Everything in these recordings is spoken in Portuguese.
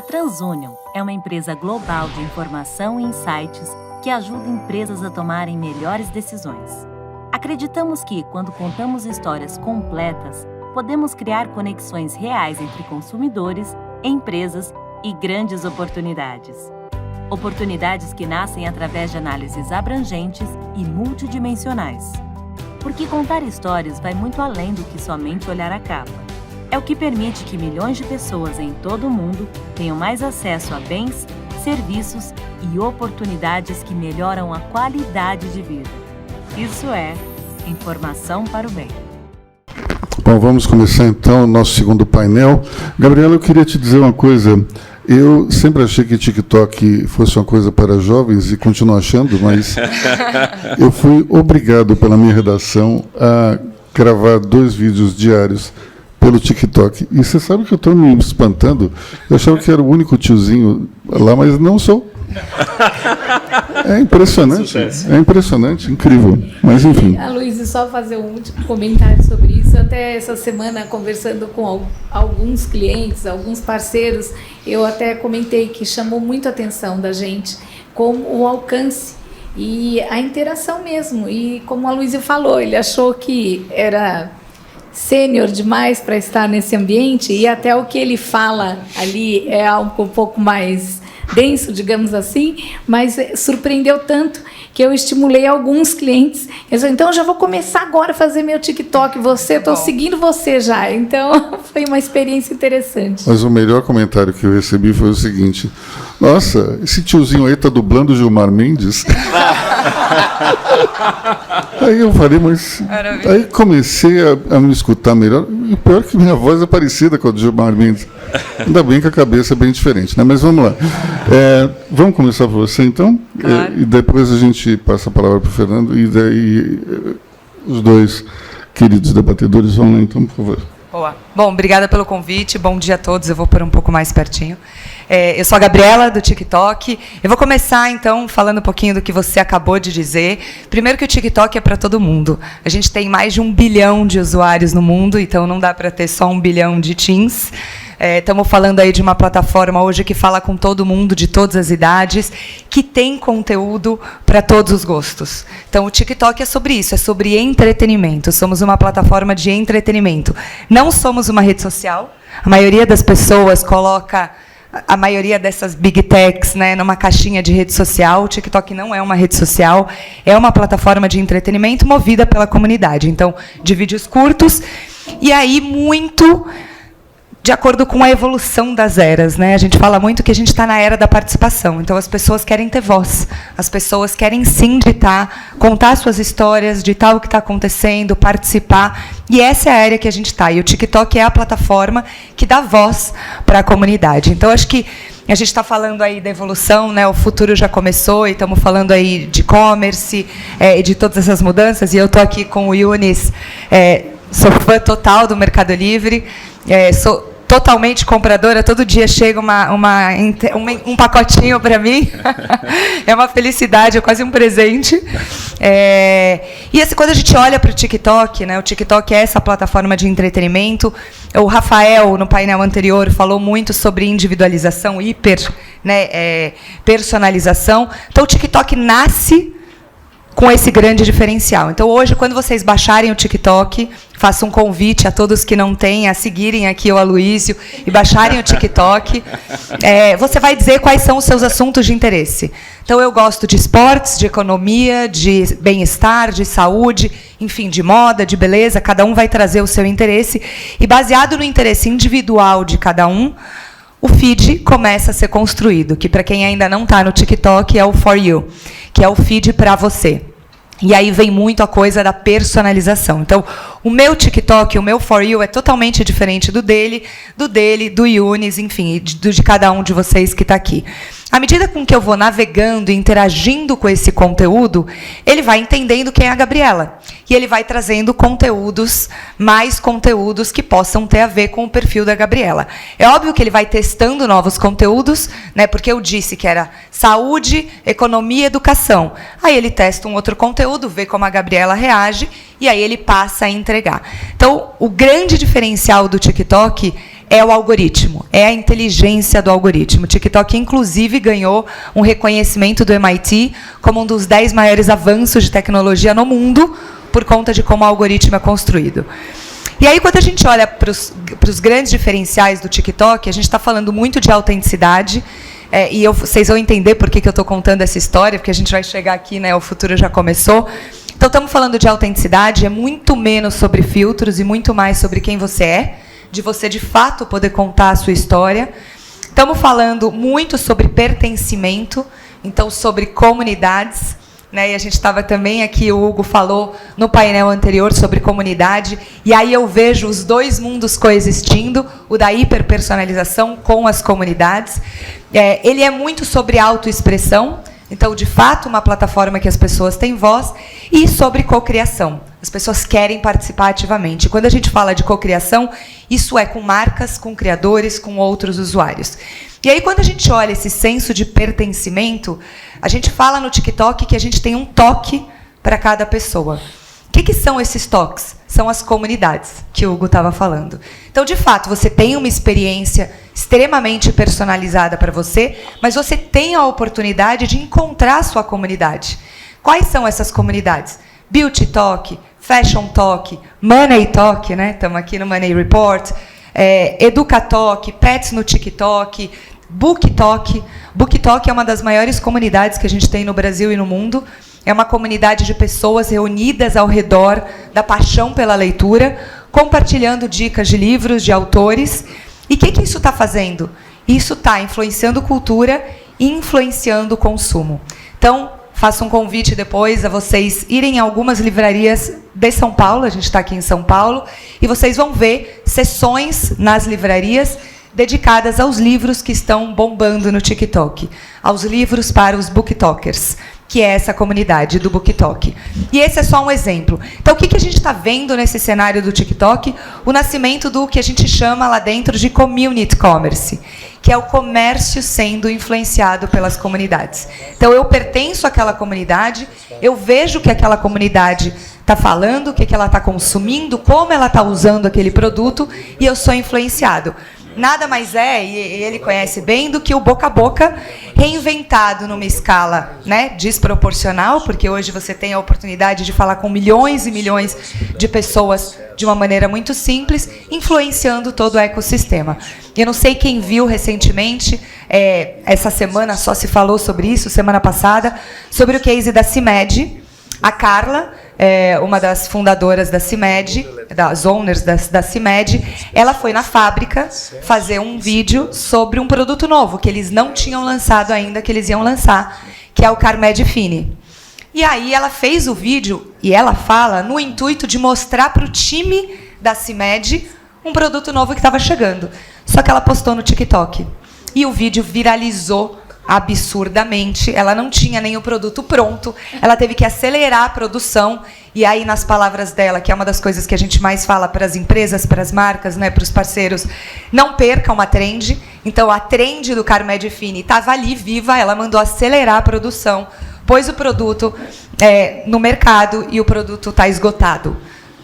TransUnion é uma empresa global de informação e insights que ajuda empresas a tomarem melhores decisões. Acreditamos que, quando contamos histórias completas, podemos criar conexões reais entre consumidores, empresas e grandes oportunidades. Oportunidades que nascem através de análises abrangentes e multidimensionais. Porque contar histórias vai muito além do que somente olhar a capa. É o que permite que milhões de pessoas em todo o mundo tenham mais acesso a bens, serviços e oportunidades que melhoram a qualidade de vida. Isso é informação para o bem. Bom, vamos começar então o nosso segundo painel. Gabriela, eu queria te dizer uma coisa. Eu sempre achei que TikTok fosse uma coisa para jovens e continuo achando, mas eu fui obrigado pela minha redação a gravar 2 vídeos diários pelo TikTok. E você sabe que eu estou me espantando? Eu achava que era o único tiozinho lá, mas não sou. É impressionante, incrível. Mas enfim. Luiz, só fazer um último comentário sobre isso. Até essa semana, conversando com alguns clientes, alguns parceiros, eu até comentei que chamou muito a atenção da gente como o alcance e a interação mesmo. E como a Luísa falou, ele achou que era sênior demais para estar nesse ambiente, e até o que ele fala ali é algo um pouco mais denso, digamos assim, mas surpreendeu tanto que eu estimulei alguns clientes. Eu disse, então, já vou começar agora a fazer meu TikTok. Estou seguindo você já. Então, foi uma experiência interessante. Mas o melhor comentário que eu recebi foi o seguinte: nossa, esse tiozinho aí está dublando o Gilmar Mendes. Aí eu falei, mas... Aí comecei a me escutar melhor. E pior que minha voz é parecida com a do Gilmar Mendes. Ainda bem que a cabeça é bem diferente, né? Mas vamos lá. Vamos começar por você, então? Claro. E depois a gente passa a palavra para o Fernando. E daí os 2 queridos debatedores vão lá, então, por favor. Boa. Bom, obrigada pelo convite. Bom dia a todos. Eu vou pôr um pouco mais pertinho. Eu sou a Gabriela, do TikTok. Eu vou começar, então, falando um pouquinho do que você acabou de dizer. Primeiro que o TikTok é para todo mundo. A gente tem mais de 1 bilhão de usuários no mundo, então não dá para ter só 1 bilhão de teens. Estamos falando aí de uma plataforma hoje que fala com todo mundo, de todas as idades, que tem conteúdo para todos os gostos. Então, o TikTok é sobre isso, é sobre entretenimento. Somos uma plataforma de entretenimento. Não somos uma rede social. A maioria das pessoas coloca a maioria dessas big techs, né, numa caixinha de rede social. O TikTok não é uma rede social, é uma plataforma de entretenimento movida pela comunidade. Então, de vídeos curtos, e aí muito de acordo com a evolução das eras, né? A gente fala muito que a gente está na era da participação. Então, as pessoas querem ter voz. As pessoas querem, sim, ditar, contar suas histórias, ditar o que está acontecendo, participar. E essa é a área que a gente está. E o TikTok é a plataforma que dá voz para a comunidade. Então, acho que a gente está falando aí da evolução, né? O futuro já começou, e estamos falando aí de e-commerce, e de todas essas mudanças. E eu estou aqui com o Yunis, sou fã total do Mercado Livre, sou totalmente compradora, todo dia chega um pacotinho para mim. É uma felicidade, é quase um presente. E assim, quando a gente olha para o TikTok, né, o TikTok é essa plataforma de entretenimento. O Rafael, no painel anterior, falou muito sobre individualização, personalização. Então, o TikTok nasce com esse grande diferencial. Então, hoje, quando vocês baixarem o TikTok, faço um convite a todos que não têm a seguirem aqui o Aloísio e baixarem o TikTok. Você vai dizer quais são os seus assuntos de interesse. Então, eu gosto de esportes, de economia, de bem-estar, de saúde, enfim, de moda, de beleza. Cada um vai trazer o seu interesse. E, baseado no interesse individual de cada um, o feed começa a ser construído, que, para quem ainda não está no TikTok, é o For You, que é o feed para você. E aí vem muito a coisa da personalização. Então, o meu TikTok, o meu For You, é totalmente diferente do dele, do Yunis, enfim, de cada um de vocês que está aqui. À medida com que eu vou navegando e interagindo com esse conteúdo, ele vai entendendo quem é a Gabriela. E ele vai trazendo mais conteúdos que possam ter a ver com o perfil da Gabriela. É óbvio que ele vai testando novos conteúdos, né, porque eu disse que era saúde, economia e educação. Aí ele testa um outro conteúdo, vê como a Gabriela reage, e aí ele passa a entregar. Então, o grande diferencial do TikTok é o algoritmo, é a inteligência do algoritmo. O TikTok, inclusive, ganhou um reconhecimento do MIT como um dos 10 maiores avanços de tecnologia no mundo, por conta de como o algoritmo é construído. E aí, quando a gente olha para os grandes diferenciais do TikTok, a gente está falando muito de autenticidade, e vocês vão entender por que eu estou contando essa história, porque a gente vai chegar aqui, né, o futuro já começou. Então, estamos falando de autenticidade, é muito menos sobre filtros e muito mais sobre quem você é, de você, de fato, poder contar a sua história. Estamos falando muito sobre pertencimento, então, sobre comunidades. Né, e a gente estava também aqui, o Hugo falou no painel anterior sobre comunidade, e aí eu vejo os dois mundos coexistindo, o da hiperpersonalização com as comunidades. Ele é muito sobre autoexpressão, então, de fato, uma plataforma que as pessoas têm voz, e sobre cocriação. As pessoas querem participar ativamente. Quando a gente fala de cocriação, isso é com marcas, com criadores, com outros usuários. E aí, quando a gente olha esse senso de pertencimento, a gente fala no TikTok que a gente tem um toque para cada pessoa. O que são esses toques? São as comunidades que o Hugo estava falando. Então, de fato, você tem uma experiência extremamente personalizada para você, mas você tem a oportunidade de encontrar a sua comunidade. Quais são essas comunidades? Beauty Talk, Fashion Talk, Money Talk, né? Estamos aqui no Money Report, Educa Talk, Pets no TikTok, Book Talk. Book Talk é uma das maiores comunidades que a gente tem no Brasil e no mundo. É uma comunidade de pessoas reunidas ao redor da paixão pela leitura, compartilhando dicas de livros, de autores. E o que isso está fazendo? Isso está influenciando cultura e influenciando o consumo. Então, faço um convite depois a vocês irem em algumas livrarias de São Paulo, a gente está aqui em São Paulo, e vocês vão ver sessões nas livrarias dedicadas aos livros que estão bombando no TikTok, aos livros para os booktokers, que é essa comunidade do BookTok. E esse é só um exemplo. Então, o que a gente está vendo nesse cenário do TikTok? O nascimento do que a gente chama lá dentro de community commerce, que é o comércio sendo influenciado pelas comunidades. Então, eu pertenço àquela comunidade, eu vejo o que aquela comunidade está falando, o que ela está consumindo, como ela está usando aquele produto, e eu sou influenciado. Nada mais é, e ele conhece bem, do que o boca a boca reinventado numa escala, né, desproporcional, porque hoje você tem a oportunidade de falar com milhões e milhões de pessoas de uma maneira muito simples, influenciando todo o ecossistema. Eu não sei quem viu recentemente, essa semana só se falou sobre isso, semana passada, sobre o case da CIMED. A Carla, uma das fundadoras da CIMED, das owners da CIMED, ela foi na fábrica fazer um vídeo sobre um produto novo, que eles não tinham lançado ainda, que eles iam lançar, que é o Carmed Fine. E aí ela fez o vídeo, e ela fala, no intuito de mostrar para o time da CIMED um produto novo que estava chegando. Só que ela postou no TikTok. E o vídeo viralizou absurdamente. Ela não tinha nem o produto pronto, ela teve que acelerar a produção, e aí, nas palavras dela, que é uma das coisas que a gente mais fala para as empresas, para as marcas, né, para os parceiros, não percam uma trend. Então, a trend do Carmed Fine estava ali, viva, ela mandou acelerar a produção, pôs o produto no mercado, e o produto está esgotado.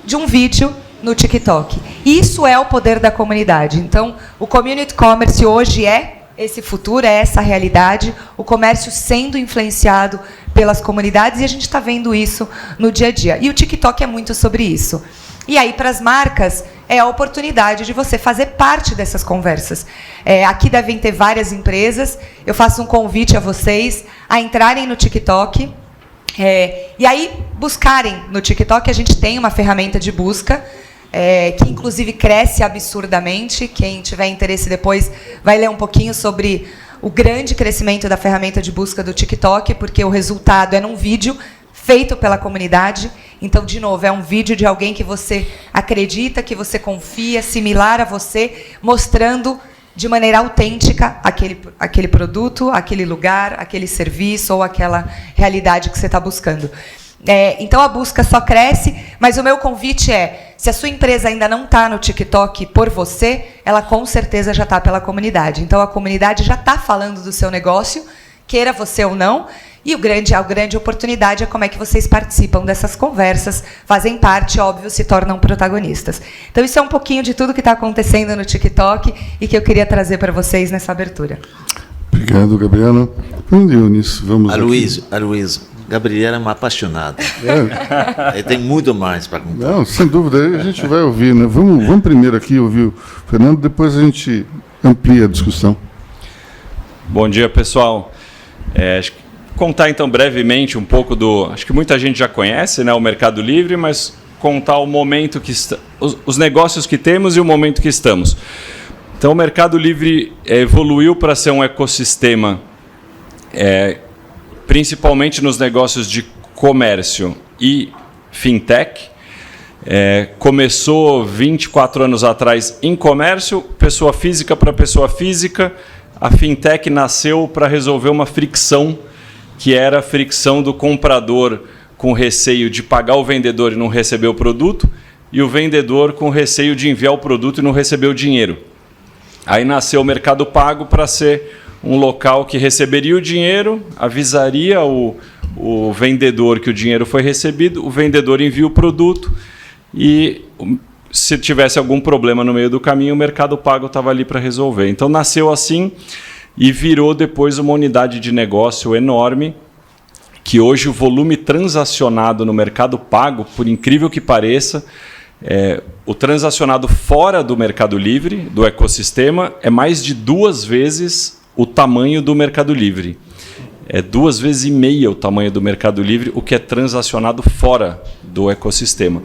De um vídeo no TikTok. Isso é o poder da comunidade. Então, o community commerce hoje é esse futuro, é essa realidade, o comércio sendo influenciado pelas comunidades, e a gente está vendo isso no dia a dia. E o TikTok é muito sobre isso. E aí, para as marcas, é a oportunidade de você fazer parte dessas conversas. Aqui devem ter várias empresas, eu faço um convite a vocês a entrarem no TikTok, e aí buscarem no TikTok. A gente tem uma ferramenta de busca, que inclusive cresce absurdamente. Quem tiver interesse depois vai ler um pouquinho sobre o grande crescimento da ferramenta de busca do TikTok, porque o resultado é num vídeo feito pela comunidade. Então, de novo, é um vídeo de alguém que você acredita, que você confia, similar a você, mostrando de maneira autêntica aquele produto, aquele lugar, aquele serviço ou aquela realidade que você está buscando. Então, a busca só cresce, mas o meu convite é, se a sua empresa ainda não está no TikTok por você, ela com certeza já está pela comunidade. Então, a comunidade já está falando do seu negócio, queira você ou não, E a grande oportunidade é como é que vocês participam dessas conversas, fazem parte, óbvio, se tornam protagonistas. Então, isso é um pouquinho de tudo que está acontecendo no TikTok e que eu queria trazer para vocês nessa abertura. Obrigado, Gabriela. Eunice, vamos Aloysio, Gabriela é uma apaixonada. Tem muito mais para contar. Não, sem dúvida, aí a gente vai ouvir, né? Vamos primeiro aqui ouvir o Fernando, depois a gente amplia a discussão. Bom dia, pessoal. Acho que contar, então, brevemente um pouco acho que muita gente já conhece, né, o Mercado Livre, mas contar o momento os negócios que temos e o momento que estamos. Então, o Mercado Livre evoluiu para ser um ecossistema, principalmente nos negócios de comércio e fintech. Começou 24 anos atrás em comércio, pessoa física para pessoa física. A fintech nasceu para resolver uma fricção, que era a fricção do comprador com receio de pagar o vendedor e não receber o produto, e o vendedor com receio de enviar o produto e não receber o dinheiro. Aí nasceu o Mercado Pago para ser um local que receberia o dinheiro, avisaria o vendedor que o dinheiro foi recebido, o vendedor envia o produto e, se tivesse algum problema no meio do caminho, o Mercado Pago estava ali para resolver. Então, nasceu assim e virou depois uma unidade de negócio enorme, que hoje o volume transacionado no Mercado Pago, por incrível que pareça, o transacionado fora do Mercado Livre, do ecossistema, é mais de 2 vezes o tamanho do Mercado Livre. É 2,5 vezes o tamanho do Mercado Livre, o que é transacionado fora do ecossistema.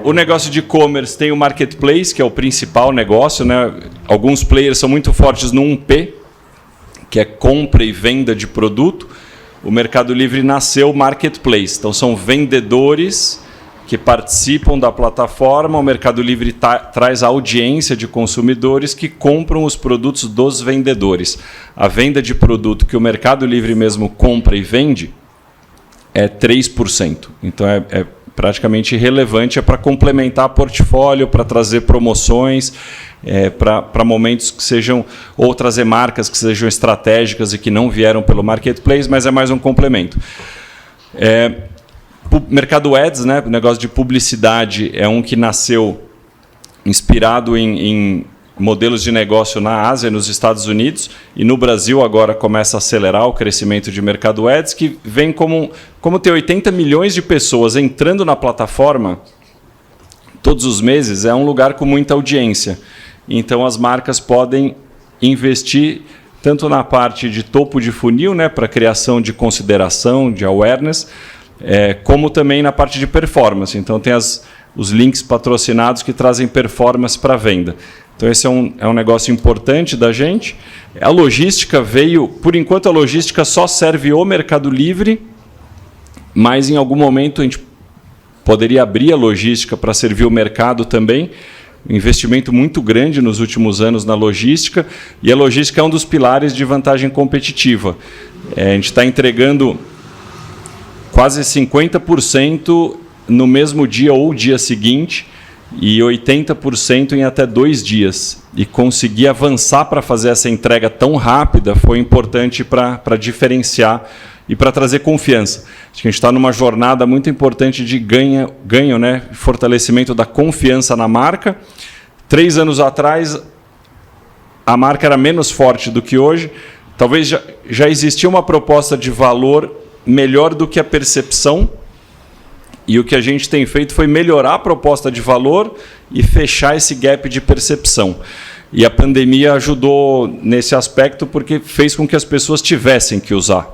O negócio de e-commerce tem o marketplace, que é o principal negócio, né? Alguns players são muito fortes no 1P, que é compra e venda de produto. O Mercado Livre nasceu marketplace, então são vendedores que participam da plataforma. O Mercado Livre traz a audiência de consumidores que compram os produtos dos vendedores. A venda de produto que o Mercado Livre mesmo compra e vende é 3%. Então é praticamente irrelevante, é para complementar portfólio, para trazer promoções, para momentos que sejam, ou trazer marcas que sejam estratégicas e que não vieram pelo marketplace, mas é mais um complemento. Mercado Ads, né, o negócio de publicidade, é um que nasceu inspirado em modelos de negócio na Ásia, nos Estados Unidos, e no Brasil agora começa a acelerar o crescimento de Mercado Ads, que vem como ter 80 milhões de pessoas entrando na plataforma todos os meses, é um lugar com muita audiência. Então as marcas podem investir tanto na parte de topo de funil, né, para criação de consideração, de awareness, como também na parte de performance. Então tem os links patrocinados que trazem performance para a venda. Então esse é um negócio importante da gente. A logística veio, por enquanto a logística só serve o Mercado Livre, mas em algum momento a gente poderia abrir a logística para servir o mercado também. Um investimento muito grande nos últimos anos na logística, e a logística é um dos pilares de vantagem competitiva. A gente está entregando quase 50% no mesmo dia ou dia seguinte, e 80% em até 2 dias. E conseguir avançar para fazer essa entrega tão rápida foi importante para diferenciar e para trazer confiança. Acho que a gente está numa jornada muito importante de ganho, né? Fortalecimento da confiança na marca. 3 anos atrás, a marca era menos forte do que hoje. Talvez já existia uma proposta de valor melhor do que a percepção, e o que a gente tem feito foi melhorar a proposta de valor e fechar esse gap de percepção. E a pandemia ajudou nesse aspecto, porque fez com que as pessoas tivessem que usar.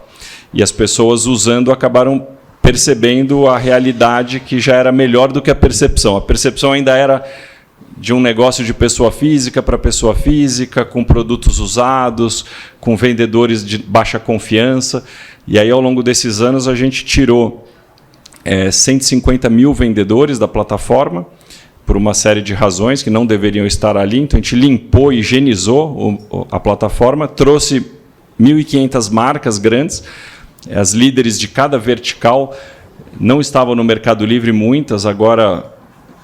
E as pessoas usando acabaram percebendo a realidade, que já era melhor do que a percepção. A percepção ainda era de um negócio de pessoa física para pessoa física, com produtos usados, com vendedores de baixa confiança. E aí, ao longo desses anos, a gente tirou 150 mil vendedores da plataforma, por uma série de razões que não deveriam estar ali. Então, a gente limpou, higienizou a plataforma, trouxe 1.500 marcas grandes. As líderes de cada vertical não estavam no Mercado Livre, muitas. Agora,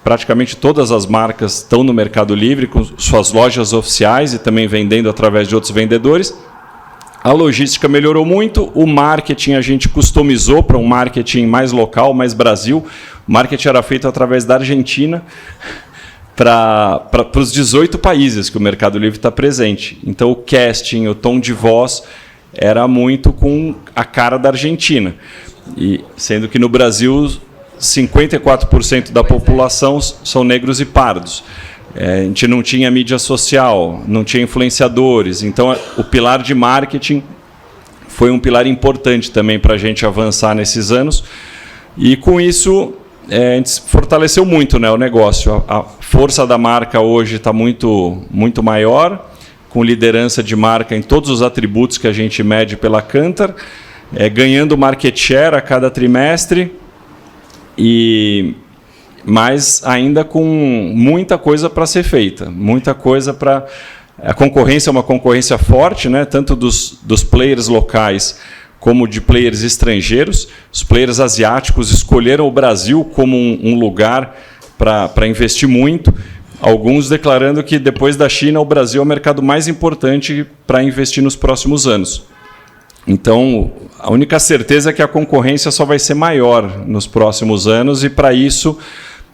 praticamente todas as marcas estão no Mercado Livre, com suas lojas oficiais e também vendendo através de outros vendedores. A logística melhorou muito, o marketing a gente customizou para um marketing mais local, mais Brasil. O marketing era feito através da Argentina para os 18 países que o Mercado Livre está presente. Então, o casting, o tom de voz era muito com a cara da Argentina. E, sendo que no Brasil, 54% da população são negros e pardos. A gente não tinha mídia social, não tinha influenciadores. Então, o pilar de marketing foi um pilar importante também para a gente avançar nesses anos. E, com isso, a gente fortaleceu muito, né, o negócio. A força da marca hoje está muito, muito maior, com liderança de marca em todos os atributos que a gente mede pela Kantar, ganhando market share a cada trimestre, mas ainda com muita coisa para ser feita, muita coisa para... A concorrência é uma concorrência forte, né, tanto dos players locais como de players estrangeiros. Os players asiáticos escolheram o Brasil como um lugar para investir muito, alguns declarando que, depois da China, o Brasil é o mercado mais importante para investir nos próximos anos. Então, a única certeza é que a concorrência só vai ser maior nos próximos anos, e, para isso,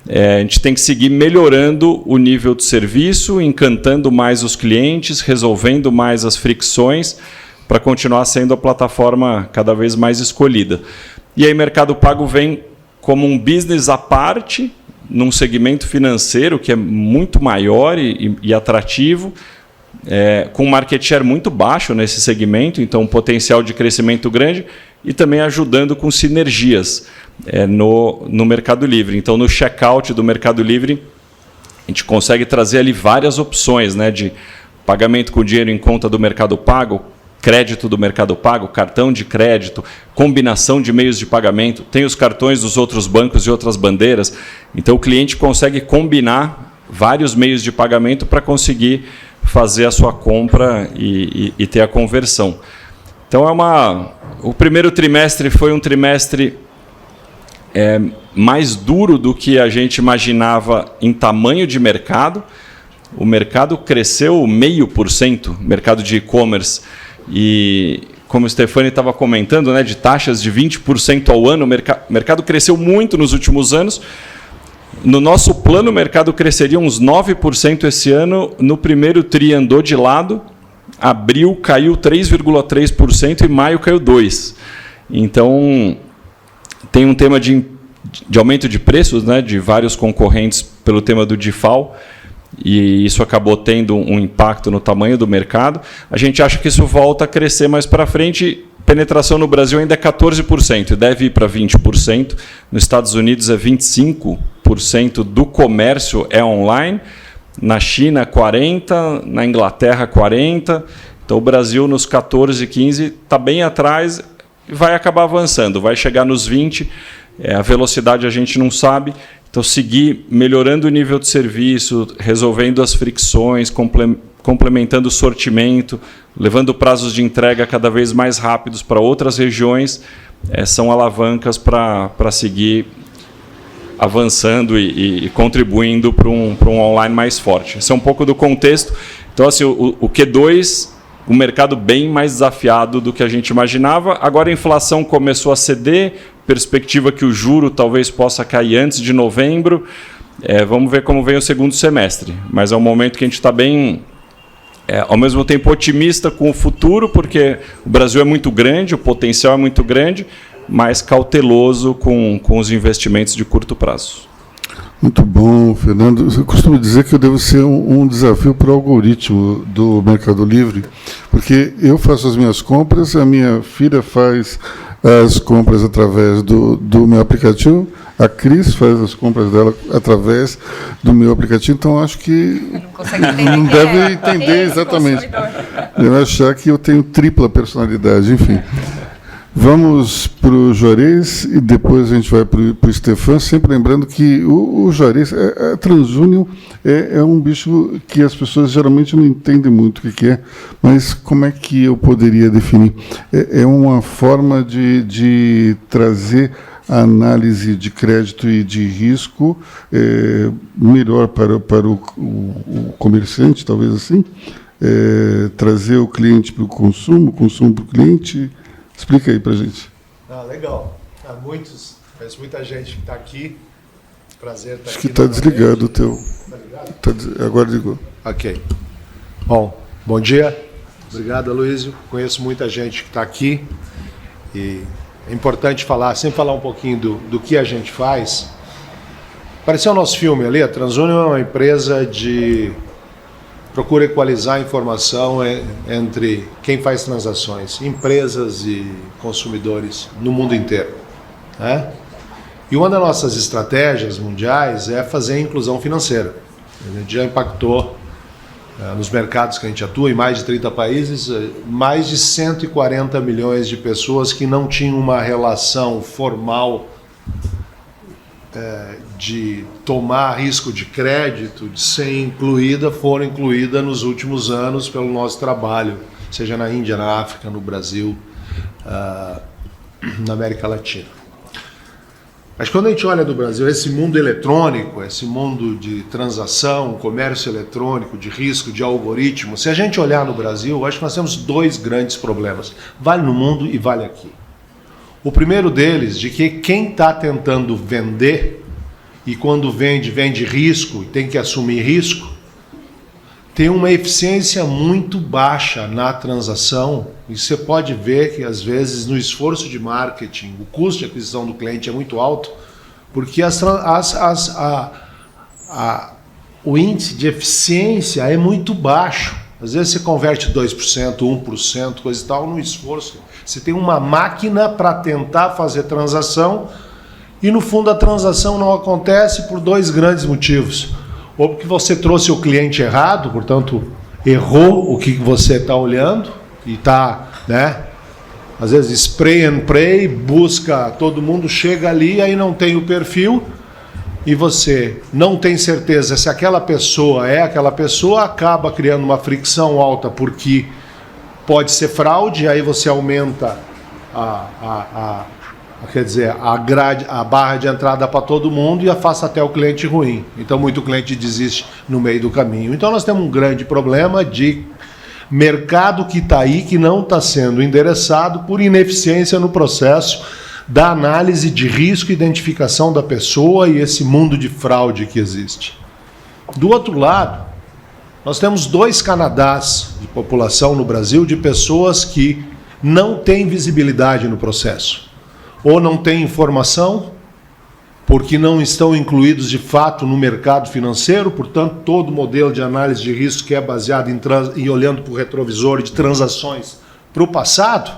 a gente tem que seguir melhorando o nível de serviço, encantando mais os clientes, resolvendo mais as fricções, para continuar sendo a plataforma cada vez mais escolhida. E aí, Mercado Pago vem como um business à parte, num segmento financeiro que é muito maior e atrativo, com um market share muito baixo nesse segmento, então um potencial de crescimento grande, e também ajudando com sinergias no Mercado Livre. Então, no checkout do Mercado Livre, a gente consegue trazer ali várias opções, né, de pagamento com dinheiro em conta do Mercado Pago, crédito do Mercado Pago, cartão de crédito, combinação de meios de pagamento, tem os cartões dos outros bancos e outras bandeiras. Então, o cliente consegue combinar vários meios de pagamento para conseguir fazer a sua compra e ter a conversão. Então, o primeiro trimestre foi um trimestre mais duro do que a gente imaginava em tamanho de mercado. O mercado cresceu 0,5%, mercado de e-commerce. E, como o Stefani estava comentando, né, de taxas de 20% ao ano, o mercado cresceu muito nos últimos anos. No nosso plano, o mercado cresceria uns 9% esse ano. No primeiro tri andou de lado, abril caiu 3,3% e maio caiu 2%. Então, tem um tema de aumento de preços, né, de vários concorrentes pelo tema do DIFAL, e isso acabou tendo um impacto no tamanho do mercado. A gente acha que isso volta a crescer mais para frente. Penetração no Brasil ainda é 14%, e deve ir para 20%. Nos Estados Unidos é 25% do comércio é online. Na China, 40%. Na Inglaterra, 40%. Então, o Brasil, nos 14%, 15%, está bem atrás e vai acabar avançando. Vai chegar nos 20%. A velocidade a gente não sabe. Então, seguir melhorando o nível de serviço, resolvendo as fricções, complementando o sortimento, levando prazos de entrega cada vez mais rápidos para outras regiões, são alavancas para seguir avançando e contribuindo para um online mais forte. Esse é um pouco do contexto. Então, assim, o Q2, o mercado bem mais desafiado do que a gente imaginava. Agora a inflação começou a ceder, perspectiva que o juro talvez possa cair antes de novembro. Vamos ver como vem o segundo semestre. Mas é um momento que a gente está bem, ao mesmo tempo, otimista com o futuro, porque o Brasil é muito grande, o potencial é muito grande, mas cauteloso com os investimentos de curto prazo. Muito bom, Fernando. Eu costumo dizer que eu devo ser um desafio para o algoritmo do Mercado Livre, porque eu faço as minhas compras, a minha filha faz as compras através do meu aplicativo, a Cris faz as compras dela através do meu aplicativo, então acho que não deve entender exatamente. Deve achar que eu tenho tripla personalidade, enfim. Vamos para o Juarez e depois a gente vai para o Stefan, sempre lembrando que o Juarez, a TransUnion é um bicho que as pessoas geralmente não entendem muito o que é, mas como é que eu poderia definir? É uma forma de trazer a análise de crédito e de risco melhor para o comerciante, talvez assim, trazer o cliente para o consumo para o cliente. Explica aí para a gente. Legal. Conheço muita gente que está aqui. Prazer estar aqui. Acho que está desligado o teu. Tá ligado? Agora ligou. Ok. Bom dia. Obrigado, Aloysio. Conheço muita gente que está aqui. E é importante sempre falar um pouquinho do que a gente faz. Apareceu o nosso filme ali, a TransUnion é uma empresa procura equalizar a informação entre quem faz transações, empresas e consumidores no mundo inteiro. Né? E uma das nossas estratégias mundiais é fazer a inclusão financeira. A gente já impactou nos mercados que a gente atua, em mais de 30 países, mais de 140 milhões de pessoas que não tinham uma relação formal de tomar risco de crédito, de ser incluída, foram incluídas nos últimos anos pelo nosso trabalho, seja na Índia, na África, no Brasil, na América Latina. Mas quando a gente olha do Brasil, esse mundo eletrônico, esse mundo de transação, comércio eletrônico, de risco, de algoritmo, se a gente olhar no Brasil, acho que nós temos dois grandes problemas. Vale no mundo e vale aqui. O primeiro deles, de que quem está tentando vender, e quando vende risco, e tem que assumir risco, tem uma eficiência muito baixa na transação, e você pode ver que, às vezes, no esforço de marketing, o custo de aquisição do cliente é muito alto, porque o índice de eficiência é muito baixo. Às vezes você converte 2%, 1%, coisa e tal, no esforço. Você tem uma máquina para tentar fazer transação e, no fundo, a transação não acontece por dois grandes motivos. Ou porque você trouxe o cliente errado, portanto, errou o que você está olhando e está, às vezes, spray and pray, busca, todo mundo chega ali, aí não tem o perfil e você não tem certeza se aquela pessoa é aquela pessoa, acaba criando uma fricção alta porque pode ser fraude, aí você aumenta a barra de entrada para todo mundo e afasta até o cliente ruim. Então, muito cliente desiste no meio do caminho. Então, nós temos um grande problema de mercado que está aí, que não está sendo endereçado por ineficiência no processo da análise de risco e identificação da pessoa e esse mundo de fraude que existe. Do outro lado, nós temos 2 Canadás de população no Brasil de pessoas que não têm visibilidade no processo. Ou não têm informação, porque não estão incluídos de fato no mercado financeiro, portanto, todo modelo de análise de risco que é baseado em olhando para o retrovisor de transações para o passado,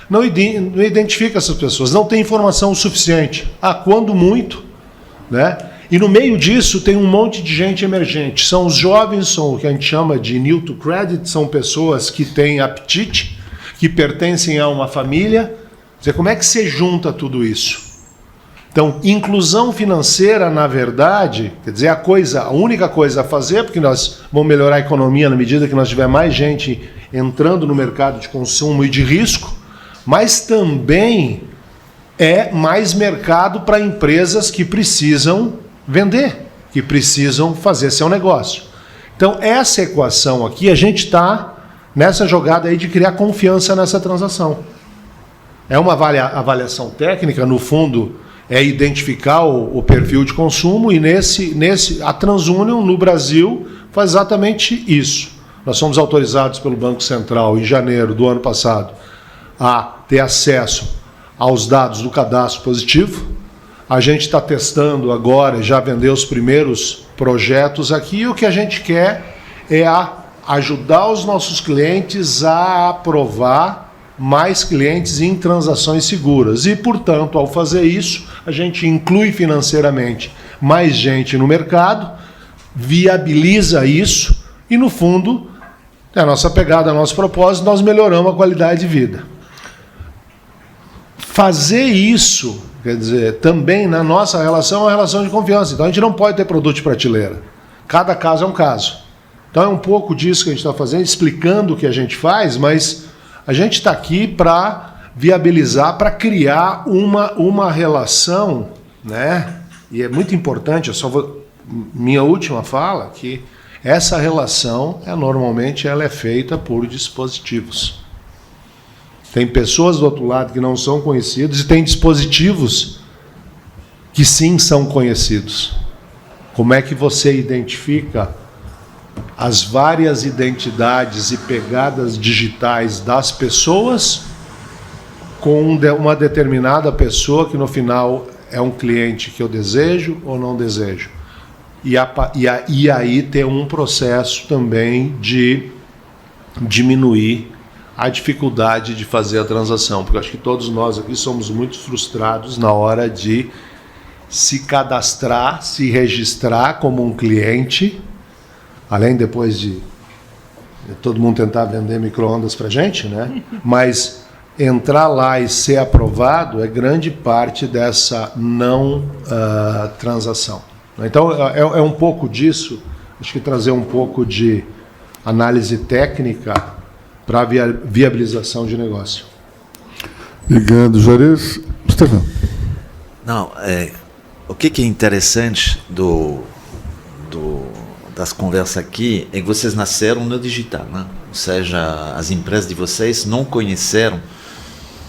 não identifica essas pessoas, não tem informação suficiente. Quando muito, E no meio disso tem um monte de gente emergente. São os jovens, são o que a gente chama de new to credit, são pessoas que têm apetite, que pertencem a uma família. Como é que você junta tudo isso? Então, inclusão financeira, na verdade, quer dizer, a única coisa a fazer, porque nós vamos melhorar a economia na medida que nós tiver mais gente entrando no mercado de consumo e de risco, mas também é mais mercado para empresas que precisam vender, que precisam fazer seu negócio. Então, essa equação aqui, a gente está nessa jogada aí de criar confiança nessa transação. É uma avaliação técnica, no fundo, é identificar o perfil de consumo, e a TransUnion, no Brasil, faz exatamente isso. Nós fomos autorizados pelo Banco Central, em janeiro do ano passado, a ter acesso aos dados do cadastro positivo. A gente está testando agora, já vendeu os primeiros projetos aqui, e o que a gente quer é ajudar os nossos clientes a aprovar mais clientes em transações seguras. E, portanto, ao fazer isso, a gente inclui financeiramente mais gente no mercado, viabiliza isso e, no fundo, a nossa pegada, nosso propósito, nós melhoramos a qualidade de vida. Fazer isso, quer dizer, também na nossa relação é uma relação de confiança. Então, a gente não pode ter produto de prateleira. Cada caso é um caso. Então, é um pouco disso que a gente está fazendo, explicando o que a gente faz, mas a gente está aqui para viabilizar, para criar uma relação, E é muito importante, minha última fala, que Essa relação, normalmente, ela é feita por dispositivos. Tem pessoas do outro lado que não são conhecidas e tem dispositivos que sim são conhecidos. Como é que você identifica as várias identidades e pegadas digitais das pessoas com uma determinada pessoa que no final é um cliente que eu desejo ou não desejo? E aí tem um processo também de diminuir a dificuldade de fazer a transação, porque eu acho que todos nós aqui somos muito frustrados na hora de se cadastrar, se registrar como um cliente, além depois de todo mundo tentar vender micro-ondas para a gente, né? Mas entrar lá e ser aprovado é grande parte dessa não transação. Então, é um pouco disso, acho que trazer um pouco de análise técnica para a viabilização de negócio. Obrigado, Juarez. Estevão. Não, o que é interessante das conversas aqui é que vocês nasceram no digital, né? Ou seja, as empresas de vocês não conheceram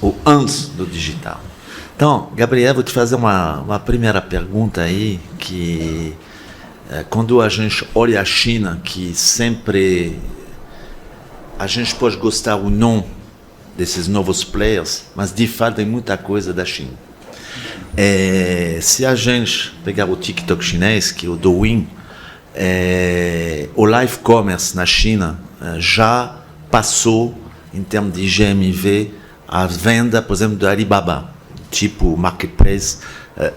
o antes do digital. Então, Gabriel, vou te fazer uma primeira pergunta aí, que quando a gente olha a China, que sempre a gente pode gostar ou não desses novos players, mas de fato tem muita coisa da China. Se a gente pegar o TikTok chinês, que é o Douyin, o live commerce na China já passou, em termos de GMV, a venda, por exemplo, do Alibaba, tipo marketplace,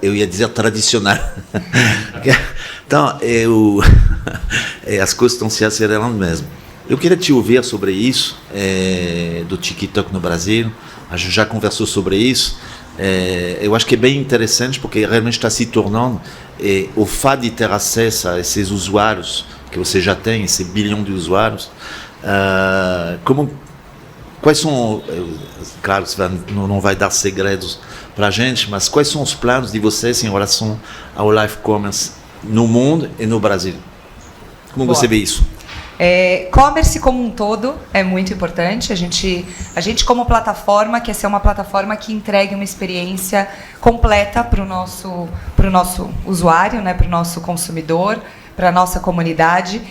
eu ia dizer tradicional. Então, as coisas estão se acelerando mesmo. Eu queria te ouvir sobre isso, do TikTok no Brasil. A gente já conversou sobre isso. Eu acho que é bem interessante, porque realmente está se tornando o fato de ter acesso a esses usuários que você já tem, esse bilhão de usuários. Quais são, claro, você não vai dar segredos para a gente, mas quais são os planos de vocês em relação ao live commerce no mundo e no Brasil? Como você vê isso? E-commerce como um todo é muito importante. A gente como plataforma quer ser uma plataforma que entregue uma experiência completa para o nosso usuário, né, para o nosso consumidor, para a nossa comunidade.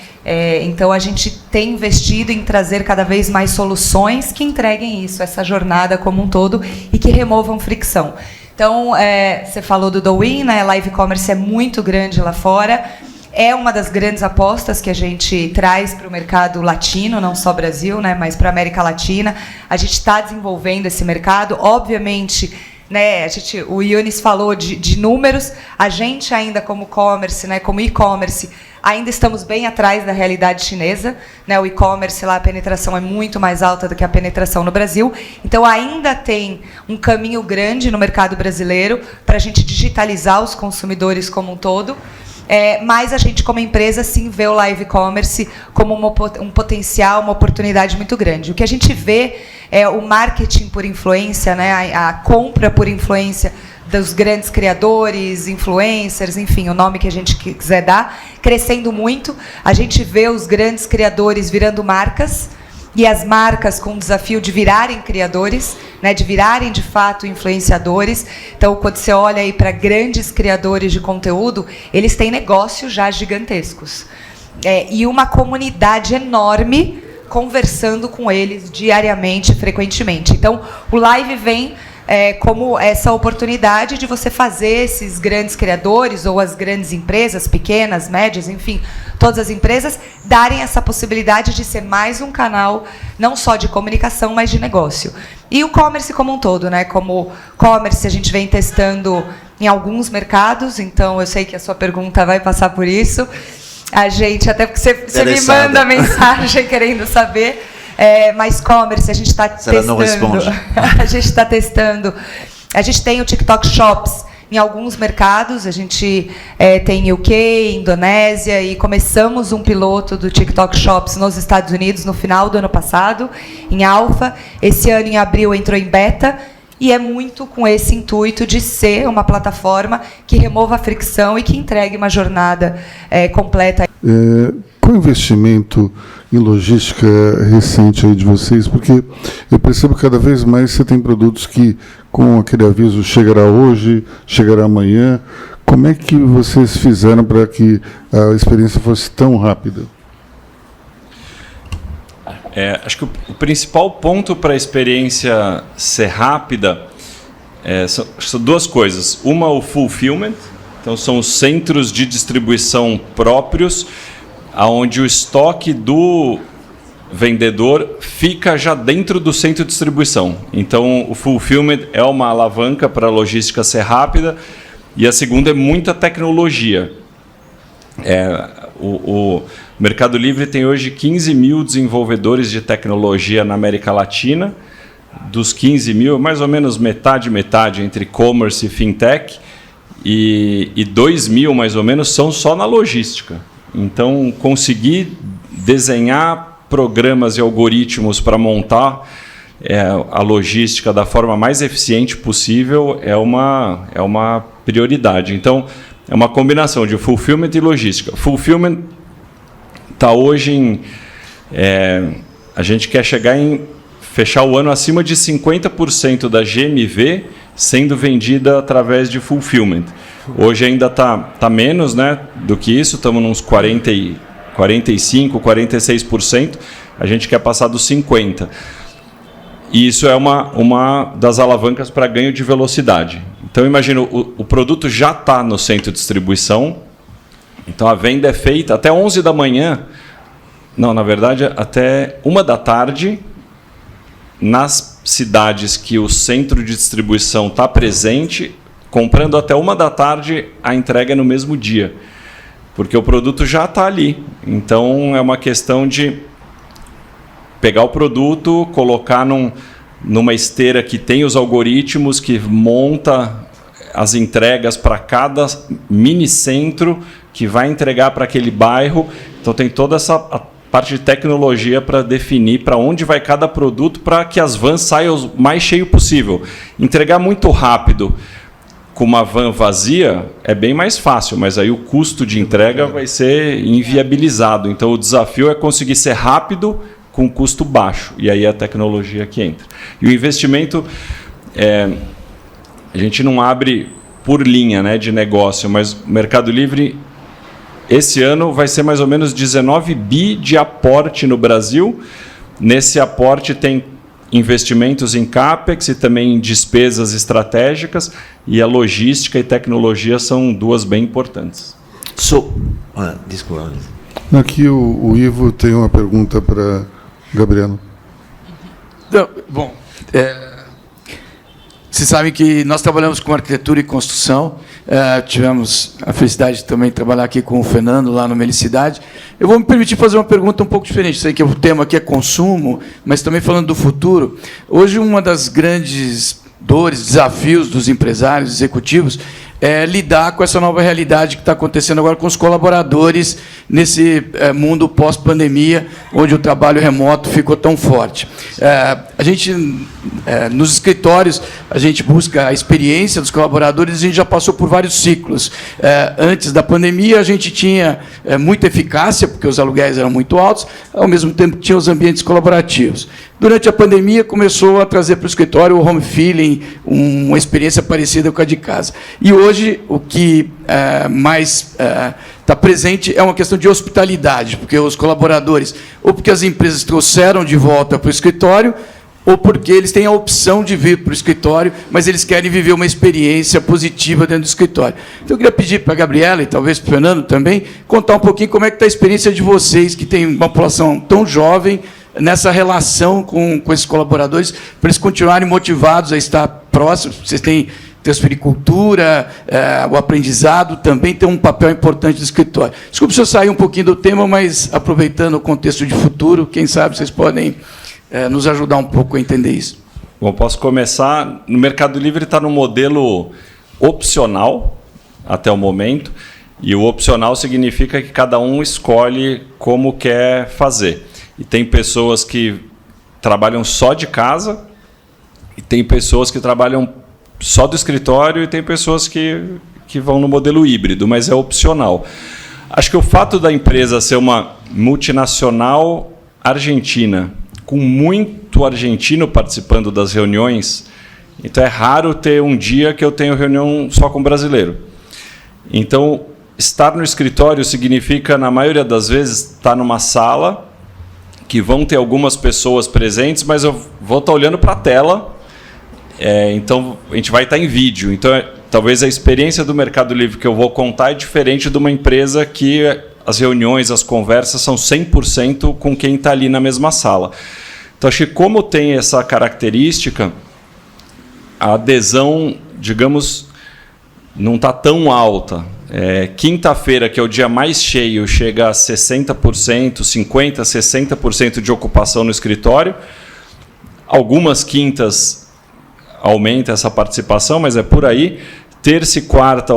Então, a gente tem investido em trazer cada vez mais soluções que entreguem isso, essa jornada como um todo, e que removam fricção. Então, você falou do Douyin, né? Live commerce é muito grande lá fora. É uma das grandes apostas que a gente traz para o mercado latino, não só Brasil, né, mas para a América Latina. A gente está desenvolvendo esse mercado. Obviamente, né, o Yunis falou de números. A gente ainda como commerce, né, como e-commerce, ainda estamos bem atrás da realidade chinesa, né? O e-commerce lá, a penetração é muito mais alta do que a penetração no Brasil. Então, ainda tem um caminho grande no mercado brasileiro para a gente digitalizar os consumidores como um todo. Mas a gente, como empresa, sim, vê o live commerce como um potencial, uma oportunidade muito grande. O que a gente vê é o marketing por influência, né, a compra por influência dos grandes criadores, influencers, enfim, o nome que a gente quiser dar, crescendo muito. A gente vê os grandes criadores virando marcas, e as marcas com o desafio de virarem criadores, né, de virarem de fato influenciadores. Então, quando você olha aí para grandes criadores de conteúdo, eles têm negócios já gigantescos. E uma comunidade enorme conversando com eles diariamente, frequentemente. Então, o live vem como essa oportunidade de você fazer esses grandes criadores ou as grandes empresas, pequenas, médias, enfim, todas as empresas, darem essa possibilidade de ser mais um canal, não só de comunicação, mas de negócio. E o commerce como um todo, né? Como commerce, a gente vem testando em alguns mercados, então eu sei que a sua pergunta vai passar por isso. A gente, até porque você me manda mensagem querendo saber. Mas commerce, a gente está testando. Não responde. A gente está testando. A gente tem o TikTok Shops em alguns mercados. A gente tem UK, Indonésia, e começamos um piloto do TikTok Shops nos Estados Unidos no final do ano passado, em alfa. Esse ano, em abril, entrou em beta. e é muito com esse intuito de ser uma plataforma que remova a fricção e que entregue uma jornada completa. Qual o investimento em logística recente aí de vocês? Porque eu percebo que cada vez mais você tem produtos que, com aquele aviso, chegará hoje, chegará amanhã. Como é que vocês fizeram para que a experiência fosse tão rápida? Acho que o principal ponto para a experiência ser rápida são duas coisas. Uma, o fulfillment. Então, são os centros de distribuição próprios, onde o estoque do vendedor fica já dentro do centro de distribuição. Então, o fulfillment é uma alavanca para a logística ser rápida. E a segunda é muita tecnologia. O Mercado Livre tem hoje 15 mil desenvolvedores de tecnologia na América Latina. Dos 15 mil, mais ou menos metade entre e-commerce e fintech. E 2 mil, mais ou menos, são só na logística. Então, conseguir desenhar programas e algoritmos para montar a logística da forma mais eficiente possível é uma prioridade. Então, é uma combinação de fulfillment e logística. Fulfillment está hoje a gente quer fechar o ano acima de 50% da GMV sendo vendida através de fulfillment. Hoje ainda tá menos, né, do que isso, estamos nos 45%, 46%, a gente quer passar dos 50%. E isso é uma das alavancas para ganho de velocidade. Então, imagina, o produto já está no centro de distribuição, então a venda é feita até 11 da manhã, não, na verdade, até 1 da tarde, nas cidades que o centro de distribuição está presente, comprando até 1 da tarde, a entrega é no mesmo dia, porque o produto já está ali. Então, é uma questão de pegar o produto, colocar numa esteira que tem os algoritmos, que monta as entregas para cada mini centro, que vai entregar para aquele bairro. Então, tem toda essa parte de tecnologia para definir para onde vai cada produto, para que as vans saiam o mais cheio possível. Entregar muito rápido com uma van vazia é bem mais fácil, mas aí o custo de entrega vai ser inviabilizado. Então, o desafio é conseguir ser rápido com custo baixo, e aí é a tecnologia que entra. E o investimento, a gente não abre por linha, né, de negócio, mas o Mercado Livre, esse ano, vai ser mais ou menos 19 bi de aporte no Brasil. Nesse aporte tem investimentos em CAPEX e também em despesas estratégicas, e a logística e tecnologia são duas bem importantes. Desculpa. Aqui o Ivo tem uma pergunta para Gabriela. Bom, vocês sabem que nós trabalhamos com arquitetura e construção. Tivemos a felicidade de também trabalhar aqui com o Fernando, lá no Melicidade. Eu vou me permitir fazer uma pergunta um pouco diferente. Sei que o tema aqui é consumo, mas também falando do futuro. Hoje, uma das grandes dores, desafios dos empresários, executivos, é lidar com essa nova realidade que está acontecendo agora com os colaboradores nesse mundo pós-pandemia, onde o trabalho remoto ficou tão forte. A gente, nos escritórios, a gente busca a experiência dos colaboradores, a gente já passou por vários ciclos. Antes da pandemia, a gente tinha muita eficácia, porque os aluguéis eram muito altos, ao mesmo tempo tinha os ambientes colaborativos. Durante a pandemia, começou a trazer para o escritório o home feeling, uma experiência parecida com a de casa. E hoje, o que mais está presente é uma questão de hospitalidade, porque os colaboradores, ou porque as empresas trouxeram de volta para o escritório, ou porque eles têm a opção de vir para o escritório, mas eles querem viver uma experiência positiva dentro do escritório. Então, eu queria pedir para a Gabriela, e talvez para o Fernando também, contar um pouquinho como é que está a experiência de vocês, que tem uma população tão jovem, nessa relação com esses colaboradores, para eles continuarem motivados a estar próximos. Vocês têm transferir cultura, o aprendizado também tem um papel importante do escritório. Desculpe se eu sair um pouquinho do tema, mas aproveitando o contexto de futuro, quem sabe vocês podem nos ajudar um pouco a entender isso. Bom, posso começar. No Mercado Livre está no modelo opcional até o momento, e o opcional significa que cada um escolhe como quer fazer. E tem pessoas que trabalham só de casa E tem pessoas que trabalham só do escritório e tem pessoas que vão no modelo híbrido, mas é opcional. Acho que o fato da empresa ser uma multinacional argentina, com muito argentino participando das reuniões, então é raro ter um dia que eu tenho reunião só com brasileiro. Então, estar no escritório significa, na maioria das vezes, estar numa sala que vão ter algumas pessoas presentes, mas eu vou estar olhando para a tela, então a gente vai estar em vídeo. Então, talvez a experiência do Mercado Livre que eu vou contar é diferente de uma empresa que as reuniões, as conversas são 100% com quem está ali na mesma sala. Então, acho que como tem essa característica, a adesão, digamos, não está tão alta. Quinta-feira, que é o dia mais cheio, chega a 60%, 50%, 60% de ocupação no escritório. Algumas quintas aumenta essa participação, mas é por aí. Terça e quarta,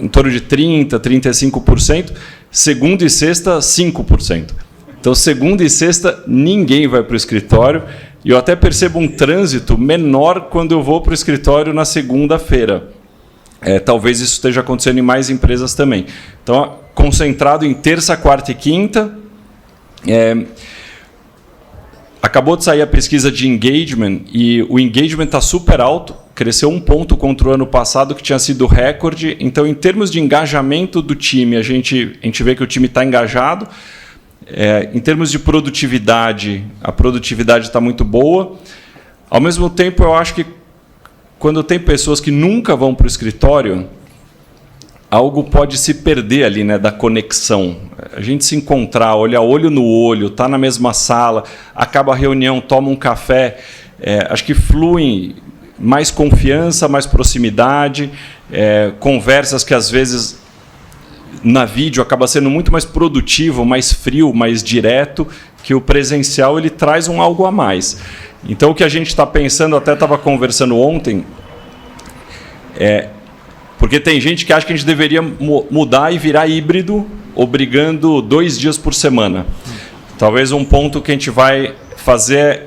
em torno de 30%, 35%. Segunda e sexta, 5%. Então, segunda e sexta, ninguém vai para o escritório. E eu até percebo um trânsito menor quando eu vou para o escritório na segunda-feira. Talvez isso esteja acontecendo em mais empresas também. Então, concentrado em terça, quarta e quinta. Acabou de sair a pesquisa de engagement, e o engagement está super alto, cresceu 1 ponto contra o ano passado, que tinha sido recorde. Então, em termos de engajamento do time, a gente vê que o time está engajado. Em termos de produtividade, a produtividade está muito boa. Ao mesmo tempo, eu acho que quando tem pessoas que nunca vão para o escritório, algo pode se perder ali, né, da conexão. A gente se encontrar, olhar olho no olho, estar na mesma sala, acaba a reunião, toma um café, acho que flui mais confiança, mais proximidade, conversas que às vezes na vídeo acaba sendo muito mais produtivo, mais frio, mais direto, que o presencial ele traz um algo a mais. Então, o que a gente está pensando, até estava conversando ontem, porque tem gente que acha que a gente deveria mudar e virar híbrido, obrigando 2 dias por semana. Talvez um ponto que a gente vai fazer,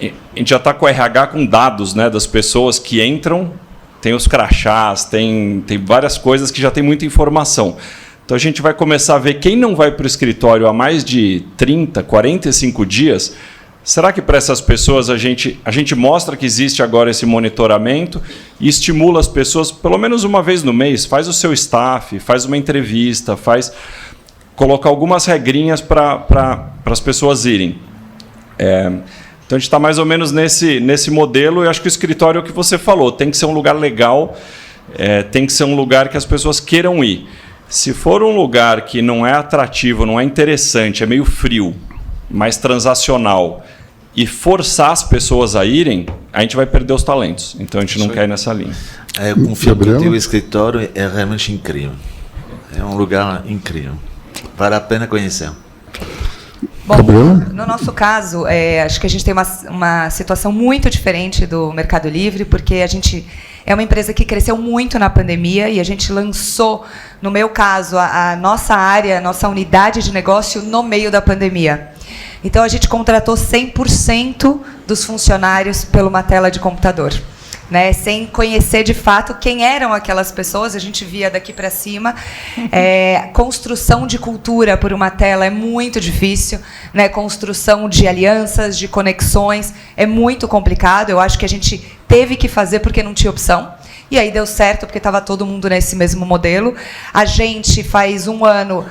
a gente já está com o RH com dados, né, das pessoas que entram, tem os crachás, tem várias coisas que já tem muita informação. Então, a gente vai começar a ver quem não vai para o escritório há mais de 30, 45 dias. Será que para essas pessoas a gente mostra que existe agora esse monitoramento e estimula as pessoas, pelo menos uma vez no mês, faz o seu staff, faz uma entrevista, coloca algumas regrinhas para as pessoas irem. Então, a gente está mais ou menos nesse modelo, e acho que o escritório é o que você falou, tem que ser um lugar legal, tem que ser um lugar que as pessoas queiram ir. Se for um lugar que não é atrativo, não é interessante, é meio frio, mais transacional, e forçar as pessoas a irem, a gente vai perder os talentos. Então, a gente não quer ir nessa linha. Eu confio que o escritório é realmente incrível. É um lugar incrível. Vale a pena conhecer. Bom, no nosso caso, acho que a gente tem uma situação muito diferente do Mercado Livre, porque a gente é uma empresa que cresceu muito na pandemia e a gente lançou, no meu caso, a nossa área, a nossa unidade de negócio no meio da pandemia. Então, a gente contratou 100% dos funcionários por uma tela de computador, né? Sem conhecer de fato quem eram aquelas pessoas, a gente via daqui para cima. Construção de cultura por uma tela é muito difícil, né? Construção de alianças, de conexões, é muito complicado. Eu acho que a gente teve que fazer porque não tinha opção. E aí deu certo, porque estava todo mundo nesse mesmo modelo. A gente, faz 1 ano,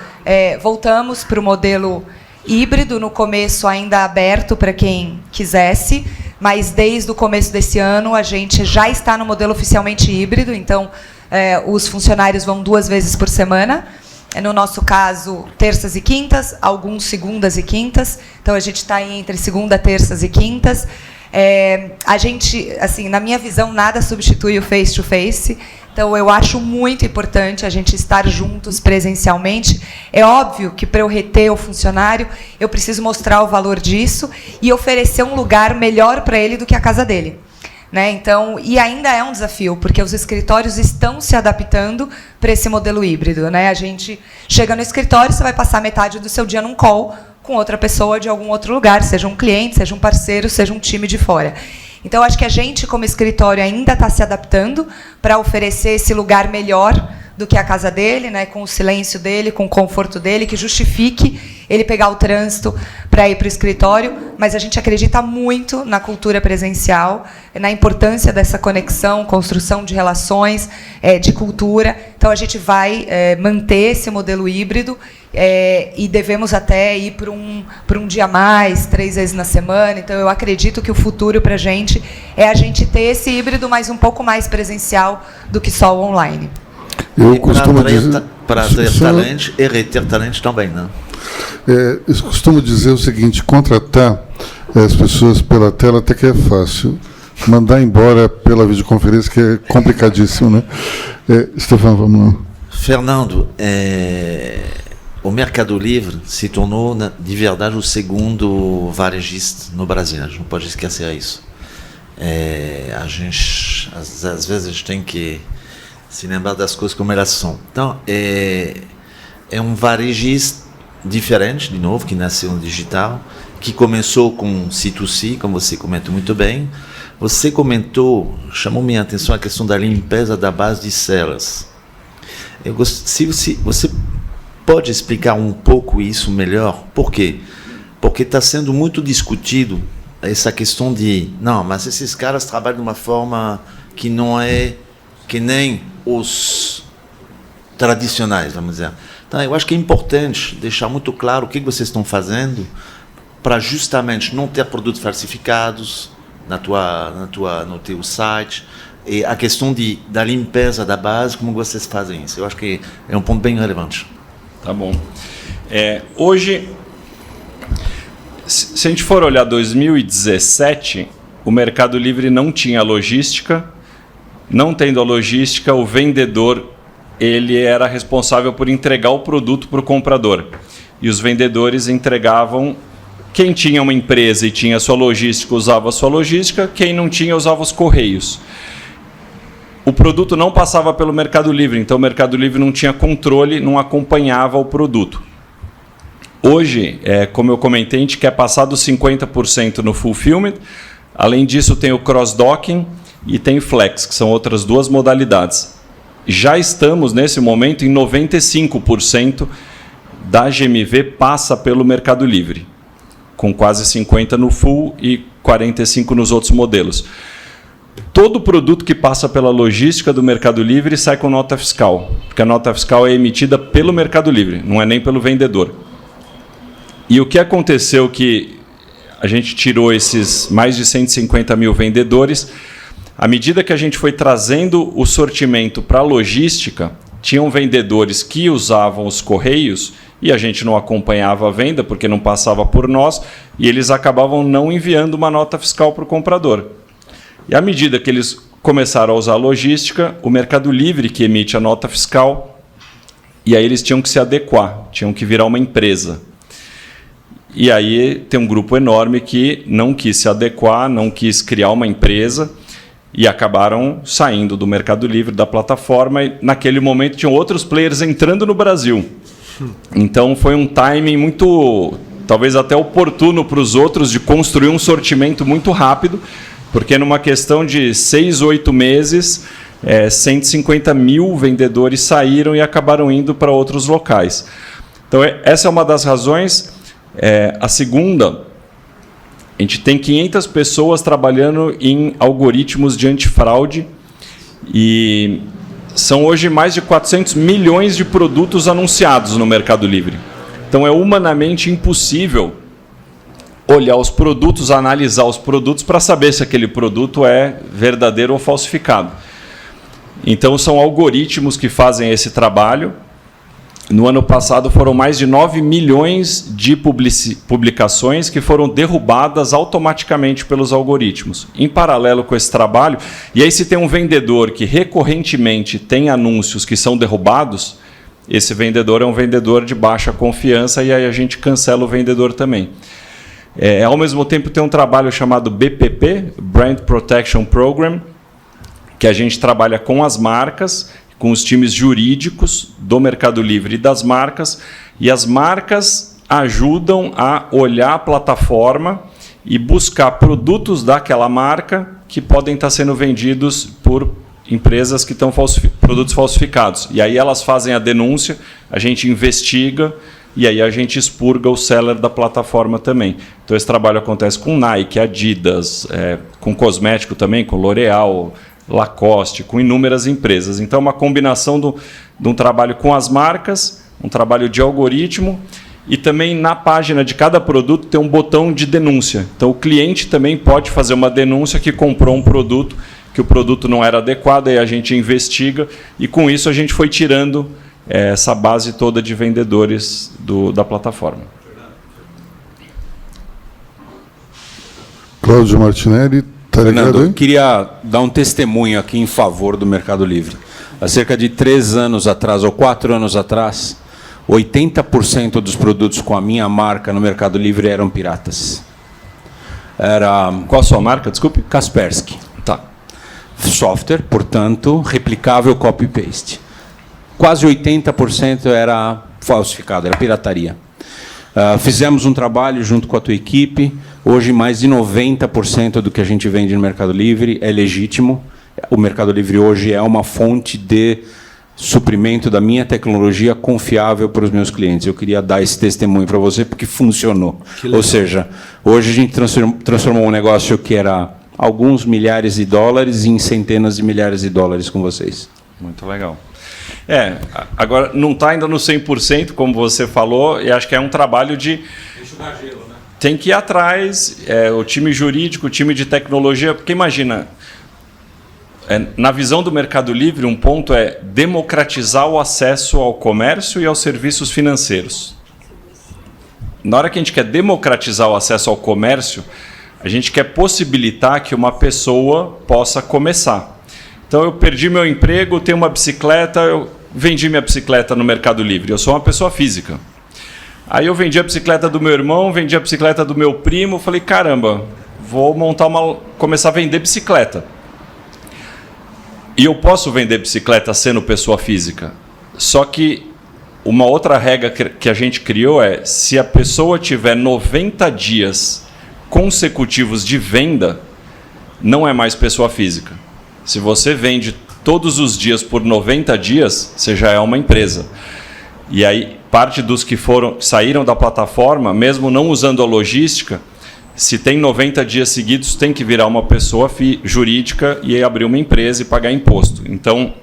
voltamos para o modelo híbrido, no começo ainda aberto para quem quisesse, mas desde o começo desse ano a gente já está no modelo oficialmente híbrido, então os funcionários vão 2 vezes por semana, no nosso caso, terças e quintas, alguns segundas e quintas, então a gente está entre segunda, terças e quintas. A gente, assim, na minha visão, nada substitui o face-to-face, então eu acho muito importante a gente estar juntos presencialmente. É óbvio que para eu reter o funcionário, eu preciso mostrar o valor disso e oferecer um lugar melhor para ele do que a casa dele, né? Então, e ainda é um desafio, porque os escritórios estão se adaptando para esse modelo híbrido, né? A gente chega no escritório, você vai passar metade do seu dia num call com outra pessoa de algum outro lugar, seja um cliente, seja um parceiro, seja um time de fora. Então, acho que a gente, como escritório, ainda está se adaptando para oferecer esse lugar melhor do que a casa dele, né, com o silêncio dele, com o conforto dele, que justifique ele pegar o trânsito para ir para o escritório, mas a gente acredita muito na cultura presencial, na importância dessa conexão, construção de relações, de cultura. Então, a gente vai manter esse modelo híbrido e devemos até ir para um dia a mais, 3 vezes na semana. Então, eu acredito que o futuro para a gente é a gente ter esse híbrido, mas um pouco mais presencial do que só o online. Eu costumo dizer... Para atrair talento e reter talento também, né? Eu costumo dizer o seguinte, contratar as pessoas pela tela até que é fácil. Mandar embora pela videoconferência que é complicadíssimo, né? Stefano, vamos lá. Fernando, o Mercado Livre se tornou, de verdade, o segundo varejista no Brasil. A gente não pode esquecer isso. A gente, às vezes, a gente tem que se lembrar das coisas como elas são. Então, é um varejista diferente, de novo, que nasceu no digital, que começou com C2C, como você comentou muito bem. Você comentou, chamou minha atenção a questão da limpeza da base de sellers. Se você pode explicar um pouco isso melhor? Por quê? Porque está sendo muito discutido essa questão de, não, mas esses caras trabalham de uma forma que não é que nem os tradicionais, vamos dizer. Então, eu acho que é importante deixar muito claro o que vocês estão fazendo para justamente não ter produtos falsificados no teu site, e a questão da limpeza da base, como vocês fazem isso. Eu acho que é um ponto bem relevante. Tá bom. Hoje, se a gente for olhar 2017, o Mercado Livre não tinha logística. Não tendo a logística, o vendedor ele era responsável por entregar o produto para o comprador. E os vendedores entregavam... Quem tinha uma empresa e tinha sua logística, usava a sua logística. Quem não tinha, usava os correios. O produto não passava pelo Mercado Livre, então o Mercado Livre não tinha controle, não acompanhava o produto. Hoje, como eu comentei, a gente quer passar dos 50% no fulfillment. Além disso, tem o cross-docking e tem flex, que são outras duas modalidades. Já estamos, nesse momento, em 95% da GMV passa pelo Mercado Livre, com quase 50% no full e 45% nos outros modelos. Todo produto que passa pela logística do Mercado Livre sai com nota fiscal, porque a nota fiscal é emitida pelo Mercado Livre, não é nem pelo vendedor. E o que aconteceu que a gente tirou esses mais de 150 mil vendedores, à medida que a gente foi trazendo o sortimento para a logística, tinham vendedores que usavam os correios e a gente não acompanhava a venda porque não passava por nós e eles acabavam não enviando uma nota fiscal para o comprador. E à medida que eles começaram a usar a logística, o Mercado Livre que emite a nota fiscal, e aí eles tinham que se adequar, tinham que virar uma empresa. E aí tem um grupo enorme que não quis se adequar, não quis criar uma empresa e acabaram saindo do Mercado Livre, da plataforma, e naquele momento tinham outros players entrando no Brasil. Então foi um timing muito, talvez até oportuno para os outros, de construir um sortimento muito rápido, porque numa questão de 6, 8 meses, 150 mil vendedores saíram e acabaram indo para outros locais. Então essa é uma das razões. A segunda, a gente tem 500 pessoas trabalhando em algoritmos de antifraude e são hoje mais de 400 milhões de produtos anunciados no Mercado Livre. Então é humanamente impossível olhar os produtos, analisar os produtos para saber se aquele produto é verdadeiro ou falsificado. Então são algoritmos que fazem esse trabalho. No ano passado foram mais de 9 milhões de publicações que foram derrubadas automaticamente pelos algoritmos. Em paralelo com esse trabalho, e aí se tem um vendedor que recorrentemente tem anúncios que são derrubados, esse vendedor é um vendedor de baixa confiança e aí a gente cancela o vendedor também. Ao mesmo tempo tem um trabalho chamado BPP, Brand Protection Program, que a gente trabalha com as marcas, com os times jurídicos do Mercado Livre e das marcas, e as marcas ajudam a olhar a plataforma e buscar produtos daquela marca que podem estar sendo vendidos por empresas que estão produtos falsificados. E aí elas fazem a denúncia, a gente investiga e aí a gente expurga o seller da plataforma também. Então esse trabalho acontece com Nike, Adidas, com cosmético também, com L'Oréal, Lacoste, com inúmeras empresas. Então, uma combinação de um trabalho com as marcas, um trabalho de algoritmo, e também na página de cada produto tem um botão de denúncia. Então, o cliente também pode fazer uma denúncia que comprou um produto, que o produto não era adequado, aí a gente investiga, e com isso a gente foi tirando essa base toda de vendedores da plataforma. Cláudio Martinelli. Fernando, eu queria dar um testemunho aqui em favor do Mercado Livre. Há cerca de 3 anos atrás, ou 4 anos atrás, 80% dos produtos com a minha marca no Mercado Livre eram piratas. Qual a sua marca, desculpe? Kaspersky. Tá. Software, portanto, replicável copy-paste. Quase 80% era falsificado, era pirataria. Fizemos um trabalho junto com a tua equipe. Hoje, mais de 90% do que a gente vende no Mercado Livre é legítimo. O Mercado Livre hoje é uma fonte de suprimento da minha tecnologia confiável para os meus clientes. Eu queria dar esse testemunho para você, porque funcionou. Ou seja, hoje a gente transformou um negócio que era alguns milhares de dólares em centenas de milhares de dólares com vocês. Muito legal. Agora não está ainda no 100%, como você falou, e acho que é um trabalho de... Enxugar gelo, né? Tem que ir atrás, o time jurídico, o time de tecnologia, porque imagina, na visão do Mercado Livre, um ponto é democratizar o acesso ao comércio e aos serviços financeiros. Na hora que a gente quer democratizar o acesso ao comércio, a gente quer possibilitar que uma pessoa possa começar. Então, eu perdi meu emprego, tenho uma bicicleta, eu vendi minha bicicleta no Mercado Livre. Eu sou uma pessoa física. Aí eu vendi a bicicleta do meu irmão, vendi a bicicleta do meu primo, falei, caramba, vou começar a vender bicicleta. E eu posso vender bicicleta sendo pessoa física. Só que uma outra regra que a gente criou é, se a pessoa tiver 90 dias consecutivos de venda, não é mais pessoa física. Se você vende todos os dias por 90 dias, você já é uma empresa. E aí, parte dos que saíram da plataforma, mesmo não usando a logística, se tem 90 dias seguidos, tem que virar uma pessoa jurídica e abrir uma empresa e pagar imposto. Então,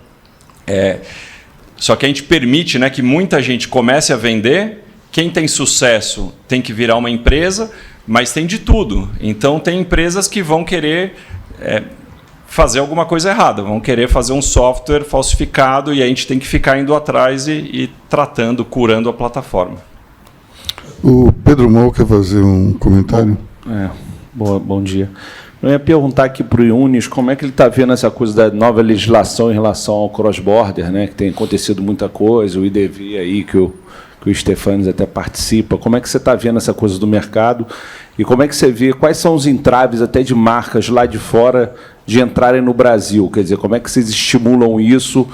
só que a gente permite, né, que muita gente comece a vender. Quem tem sucesso tem que virar uma empresa, mas tem de tudo. Então, tem empresas que vão querer fazer alguma coisa errada, vão querer fazer um software falsificado e a gente tem que ficar indo atrás e tratando, curando a plataforma. O Pedro Mol quer fazer um comentário? Bom dia. Eu ia perguntar aqui para o Yunis como é que ele está vendo essa coisa da nova legislação em relação ao cross-border, né, que tem acontecido muita coisa, o IDV aí que o Stefanes até participa. Como é que você está vendo essa coisa do mercado e como é que você vê, quais são os entraves até de marcas lá de fora de entrarem no Brasil? Quer dizer, como é que vocês estimulam isso,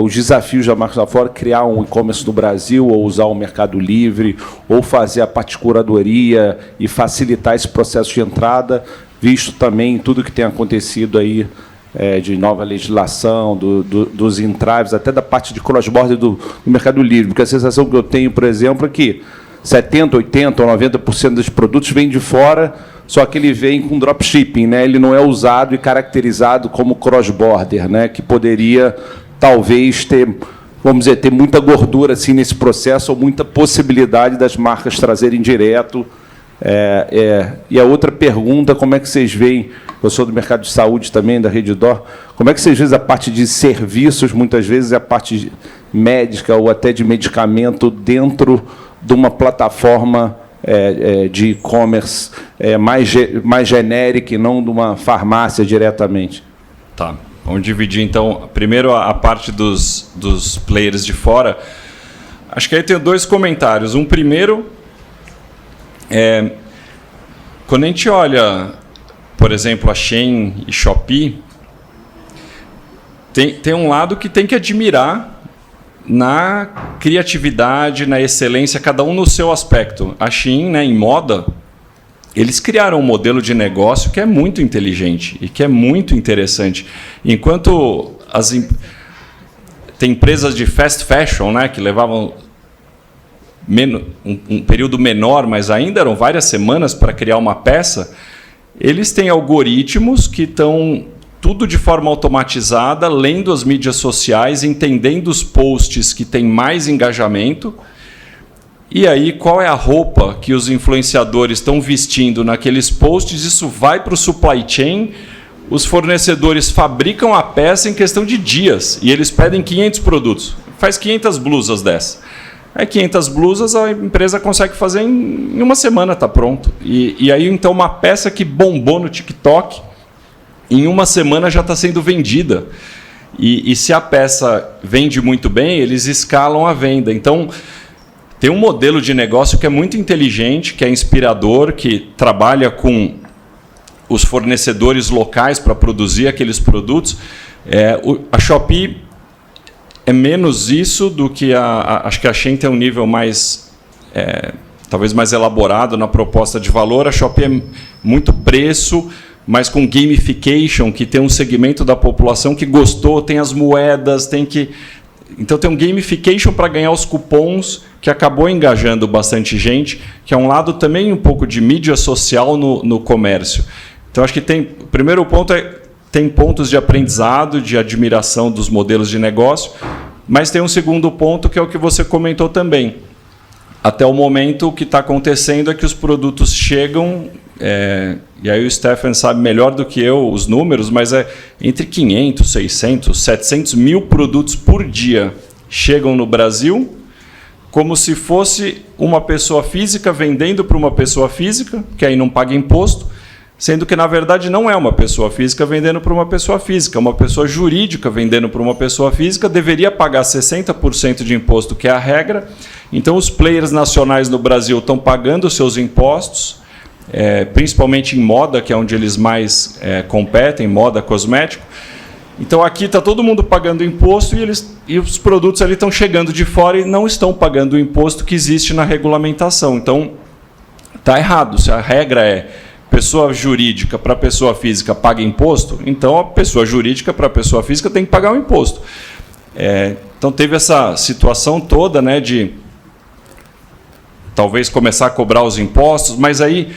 os desafios da marca lá fora, criar um e-commerce no Brasil, ou usar o Mercado Livre, ou fazer a particuradoria e facilitar esse processo de entrada, visto também tudo que tem acontecido aí de nova legislação, dos entraves, até da parte de cross-border do Mercado Livre, porque a sensação que eu tenho, por exemplo, é que 70%, 80% ou 90% dos produtos vêm de fora, só que ele vem com dropshipping, né? Ele não é usado e caracterizado como cross-border, né? Que poderia, talvez, ter muita gordura assim, nesse processo, ou muita possibilidade das marcas trazerem direto. E a outra pergunta, como é que vocês veem, eu sou do mercado de saúde também, da Redditor, como é que vocês veem a parte de serviços, muitas vezes a parte médica ou até de medicamento dentro de uma plataforma de e-commerce mais genérica e não de uma farmácia diretamente? Tá, vamos dividir então, primeiro a parte dos players de fora. Acho que aí tem 2 comentários. Um primeiro, quando a gente olha, por exemplo, a Shein e Shopee, tem um lado que tem que admirar na criatividade, na excelência, cada um no seu aspecto. A Shein, né, em moda, eles criaram um modelo de negócio que é muito inteligente e que é muito interessante. Enquanto tem empresas de fast fashion, né, que levavam um período menor, mas ainda eram várias semanas para criar uma peça, eles têm algoritmos que estão tudo de forma automatizada, lendo as mídias sociais, entendendo os posts que têm mais engajamento. E aí, qual é a roupa que os influenciadores estão vestindo naqueles posts? Isso vai para o supply chain, os fornecedores fabricam a peça em questão de dias, e eles pedem 500 produtos. Faz 500 blusas dessa. Aí 500 blusas a empresa consegue fazer em uma semana, está pronto. E aí, então, uma peça que bombou no TikTok, em uma semana já está sendo vendida. E se a peça vende muito bem, eles escalam a venda. Então, tem um modelo de negócio que é muito inteligente, que é inspirador, que trabalha com os fornecedores locais para produzir aqueles produtos. A Shopee é menos isso do que acho que a Shein tem um nível mais, talvez mais elaborado na proposta de valor. A Shopee é muito preço, mas com gamification, que tem um segmento da população que gostou, tem as moedas, então tem um gamification para ganhar os cupons, que acabou engajando bastante gente, que é um lado também um pouco de mídia social no comércio. Então acho que o primeiro ponto tem pontos de aprendizado, de admiração dos modelos de negócio, mas tem um segundo ponto que é o que você comentou também. Até o momento, o que está acontecendo é que os produtos chegam, e aí o Stefan sabe melhor do que eu os números, mas é entre 500, 600, 700 mil produtos por dia chegam no Brasil, como se fosse uma pessoa física vendendo para uma pessoa física, que aí não paga imposto, sendo que, na verdade, não é uma pessoa física vendendo para uma pessoa física, é uma pessoa jurídica vendendo para uma pessoa física, deveria pagar 60% de imposto, que é a regra. Então, os players nacionais no Brasil estão pagando seus impostos, principalmente em moda, que é onde eles mais competem, moda, cosmético. Então, aqui está todo mundo pagando imposto e os produtos ali estão chegando de fora e não estão pagando o imposto que existe na regulamentação. Então, está errado. Se a regra é pessoa jurídica para pessoa física paga imposto, então a pessoa jurídica para pessoa física tem que pagar o imposto. Então, teve essa situação toda, né, de talvez começar a cobrar os impostos, mas aí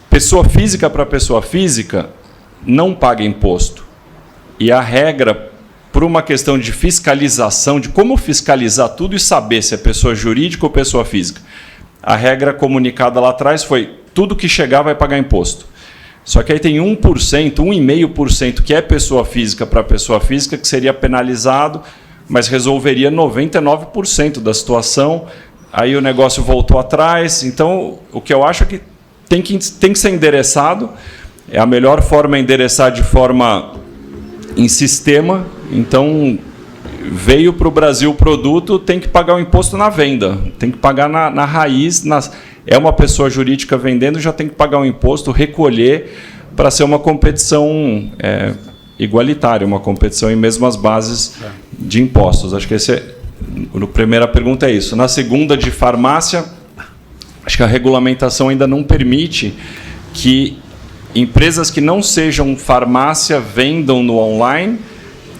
pessoa física para pessoa física não paga imposto. E a regra, por uma questão de fiscalização, de como fiscalizar tudo e saber se é pessoa jurídica ou pessoa física, a regra comunicada lá atrás foi tudo que chegar vai pagar imposto. Só que aí tem 1%, 1,5% que é pessoa física para pessoa física, que seria penalizado, mas resolveria 99% da situação. Aí o negócio voltou atrás. Então, o que eu acho é que tem que ser endereçado. A melhor forma é endereçar de forma em sistema. Então, veio para o Brasil o produto, tem que pagar o imposto na venda, tem que pagar na raiz. É uma pessoa jurídica vendendo, já tem que pagar o imposto, recolher, para ser uma competição igualitária, uma competição em mesmas bases de impostos. Acho que a primeira pergunta é isso. Na segunda, de farmácia, acho que a regulamentação ainda não permite que empresas que não sejam farmácia vendam no online.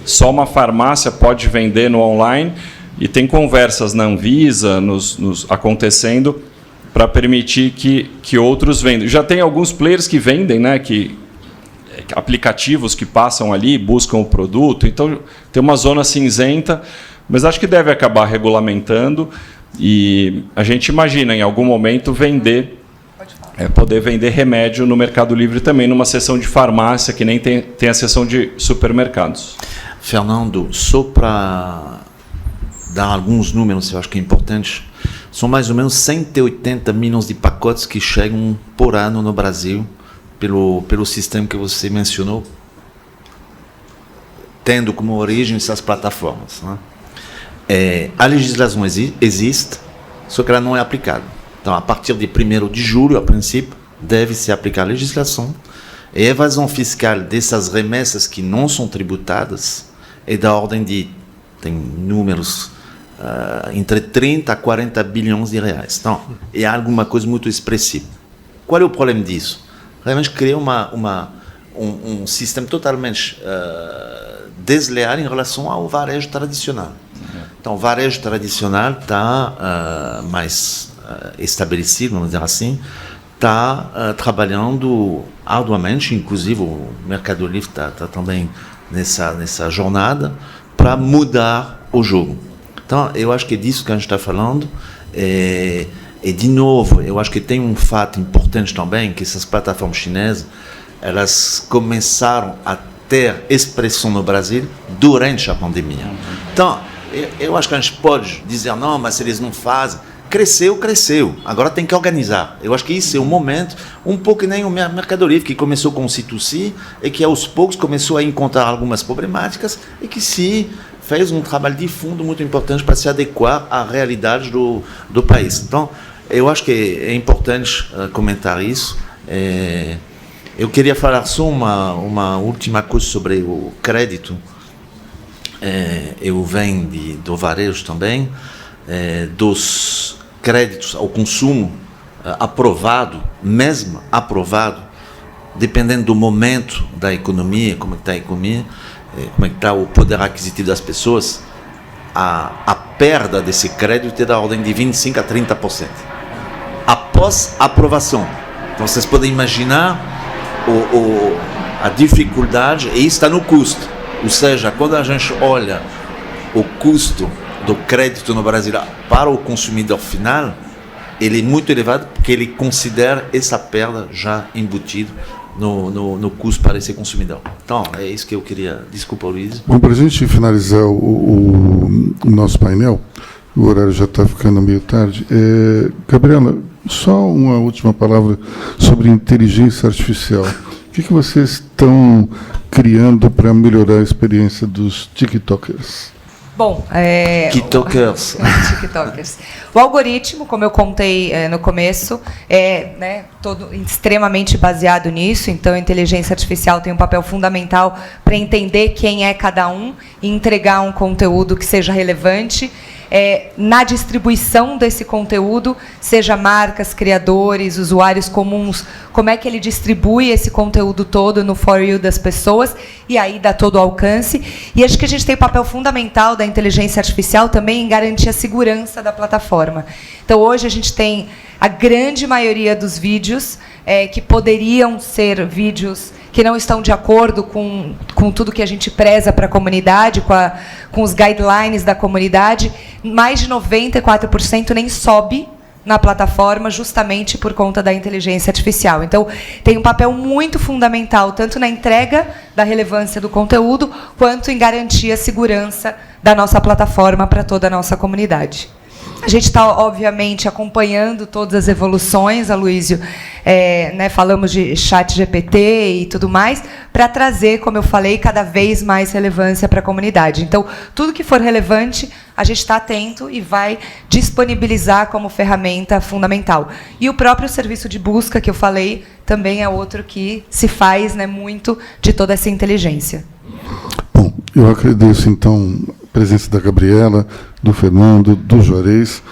Só uma farmácia pode vender no online, e tem conversas na Anvisa acontecendo para permitir que outros vendam. Já tem alguns players que vendem, né, aplicativos que passam ali, buscam o produto. Então, tem uma zona cinzenta, mas acho que deve acabar regulamentando, e a gente imagina, em algum momento, poder vender remédio no Mercado Livre também, numa seção de farmácia, que nem tem a seção de supermercados. Fernando, só para dar alguns números, eu acho que é importante, são mais ou menos 180 milhões de pacotes que chegam por ano no Brasil, pelo sistema que você mencionou, tendo como origem essas plataformas, né? A legislação existe, só que ela não é aplicada. Então, a partir de 1º de julho, a princípio, deve se aplicar a legislação. A evasão fiscal dessas remessas que não são tributadas é da ordem de, tem números, entre 30 a 40 bilhões de reais. Então, é alguma coisa muito expressiva. qual é o problema disso? Realmente criou um sistema totalmente desleal em relação ao varejo tradicional. Então, o varejo tradicional está mais estabelecido, vamos dizer assim, está trabalhando arduamente, inclusive o Mercado Livre está também nessa jornada, para mudar o jogo. Então, eu acho que é disso que a gente está falando. E, de novo, eu acho que tem um fato importante também, que essas plataformas chinesas, elas começaram a ter expressão no Brasil durante a pandemia. Então, eu acho que a gente pode dizer, não, mas se eles não fazem... Cresceu. Agora tem que organizar. Eu acho que isso é um momento, um pouco que nem o Mercado Livre, que começou com o C2C e que aos poucos começou a encontrar algumas problemáticas e que se fez um trabalho de fundo muito importante para se adequar à realidade do país. Então, eu acho que é importante comentar isso. Eu queria falar só uma última coisa sobre o crédito. Eu venho do varejo também, dos créditos ao consumo aprovado, dependendo do momento da economia, como está a economia, como está o poder aquisitivo das pessoas, a perda desse crédito é da ordem de 25% a 30%. Após a aprovação. Então, vocês podem imaginar a dificuldade, e isso está no custo. Ou seja, quando a gente olha o custo do crédito no Brasil para o consumidor final, ele é muito elevado porque ele considera essa perda já embutida no custo para esse consumidor. Então, é isso que eu queria... Desculpa, Luiz. Bom, para a gente finalizar o nosso painel, o horário já está ficando meio tarde. Gabriela, só uma última palavra sobre inteligência artificial. O que vocês estão criando para melhorar a experiência dos TikTokers? Bom, TikTokers. O algoritmo, como eu contei no começo, é todo extremamente baseado nisso. Então, a inteligência artificial tem um papel fundamental para entender quem é cada um e entregar um conteúdo que seja relevante. Na distribuição desse conteúdo, seja marcas, criadores, usuários comuns, como é que ele distribui esse conteúdo todo no For You das pessoas, e aí dá todo o alcance. E acho que a gente tem o papel fundamental da inteligência artificial também em garantir a segurança da plataforma. Então, hoje a gente tem a grande maioria dos vídeos que poderiam ser vídeos que não estão de acordo com tudo que a gente preza para a comunidade, com os guidelines da comunidade. Mais de 94% nem sobe na plataforma justamente por conta da inteligência artificial. Então, tem um papel muito fundamental, tanto na entrega da relevância do conteúdo, quanto em garantir a segurança da nossa plataforma para toda a nossa comunidade. A gente está, obviamente, acompanhando todas as evoluções, Aloysio, falamos de chat GPT e tudo mais, para trazer, como eu falei, cada vez mais relevância para a comunidade. Então, tudo que for relevante, a gente está atento e vai disponibilizar como ferramenta fundamental. E o próprio serviço de busca, que eu falei, também é outro que se faz muito de toda essa inteligência. Bom, eu agradeço, então, a presença da Gabriela, do Fernando, do Juarez.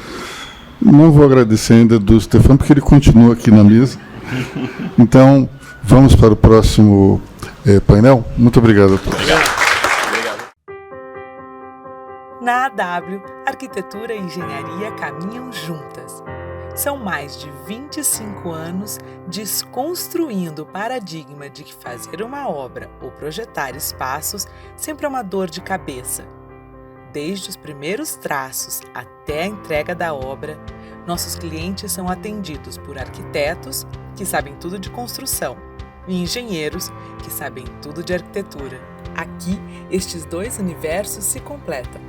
Não vou agradecer ainda do Stefano, porque ele continua aqui na mesa. Então, vamos para o próximo painel. Muito obrigado a todos. Obrigado. Na AW, arquitetura e engenharia caminham juntas. São mais de 25 anos desconstruindo o paradigma de que fazer uma obra ou projetar espaços sempre é uma dor de cabeça. Desde os primeiros traços até a entrega da obra, nossos clientes são atendidos por arquitetos, que sabem tudo de construção, e engenheiros, que sabem tudo de arquitetura. Aqui, estes dois universos se completam,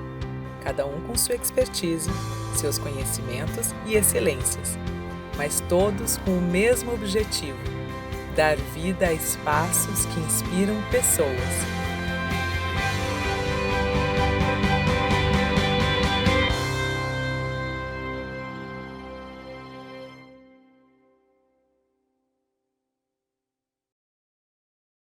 cada um com sua expertise, seus conhecimentos e excelências, mas todos com o mesmo objetivo: dar vida a espaços que inspiram pessoas.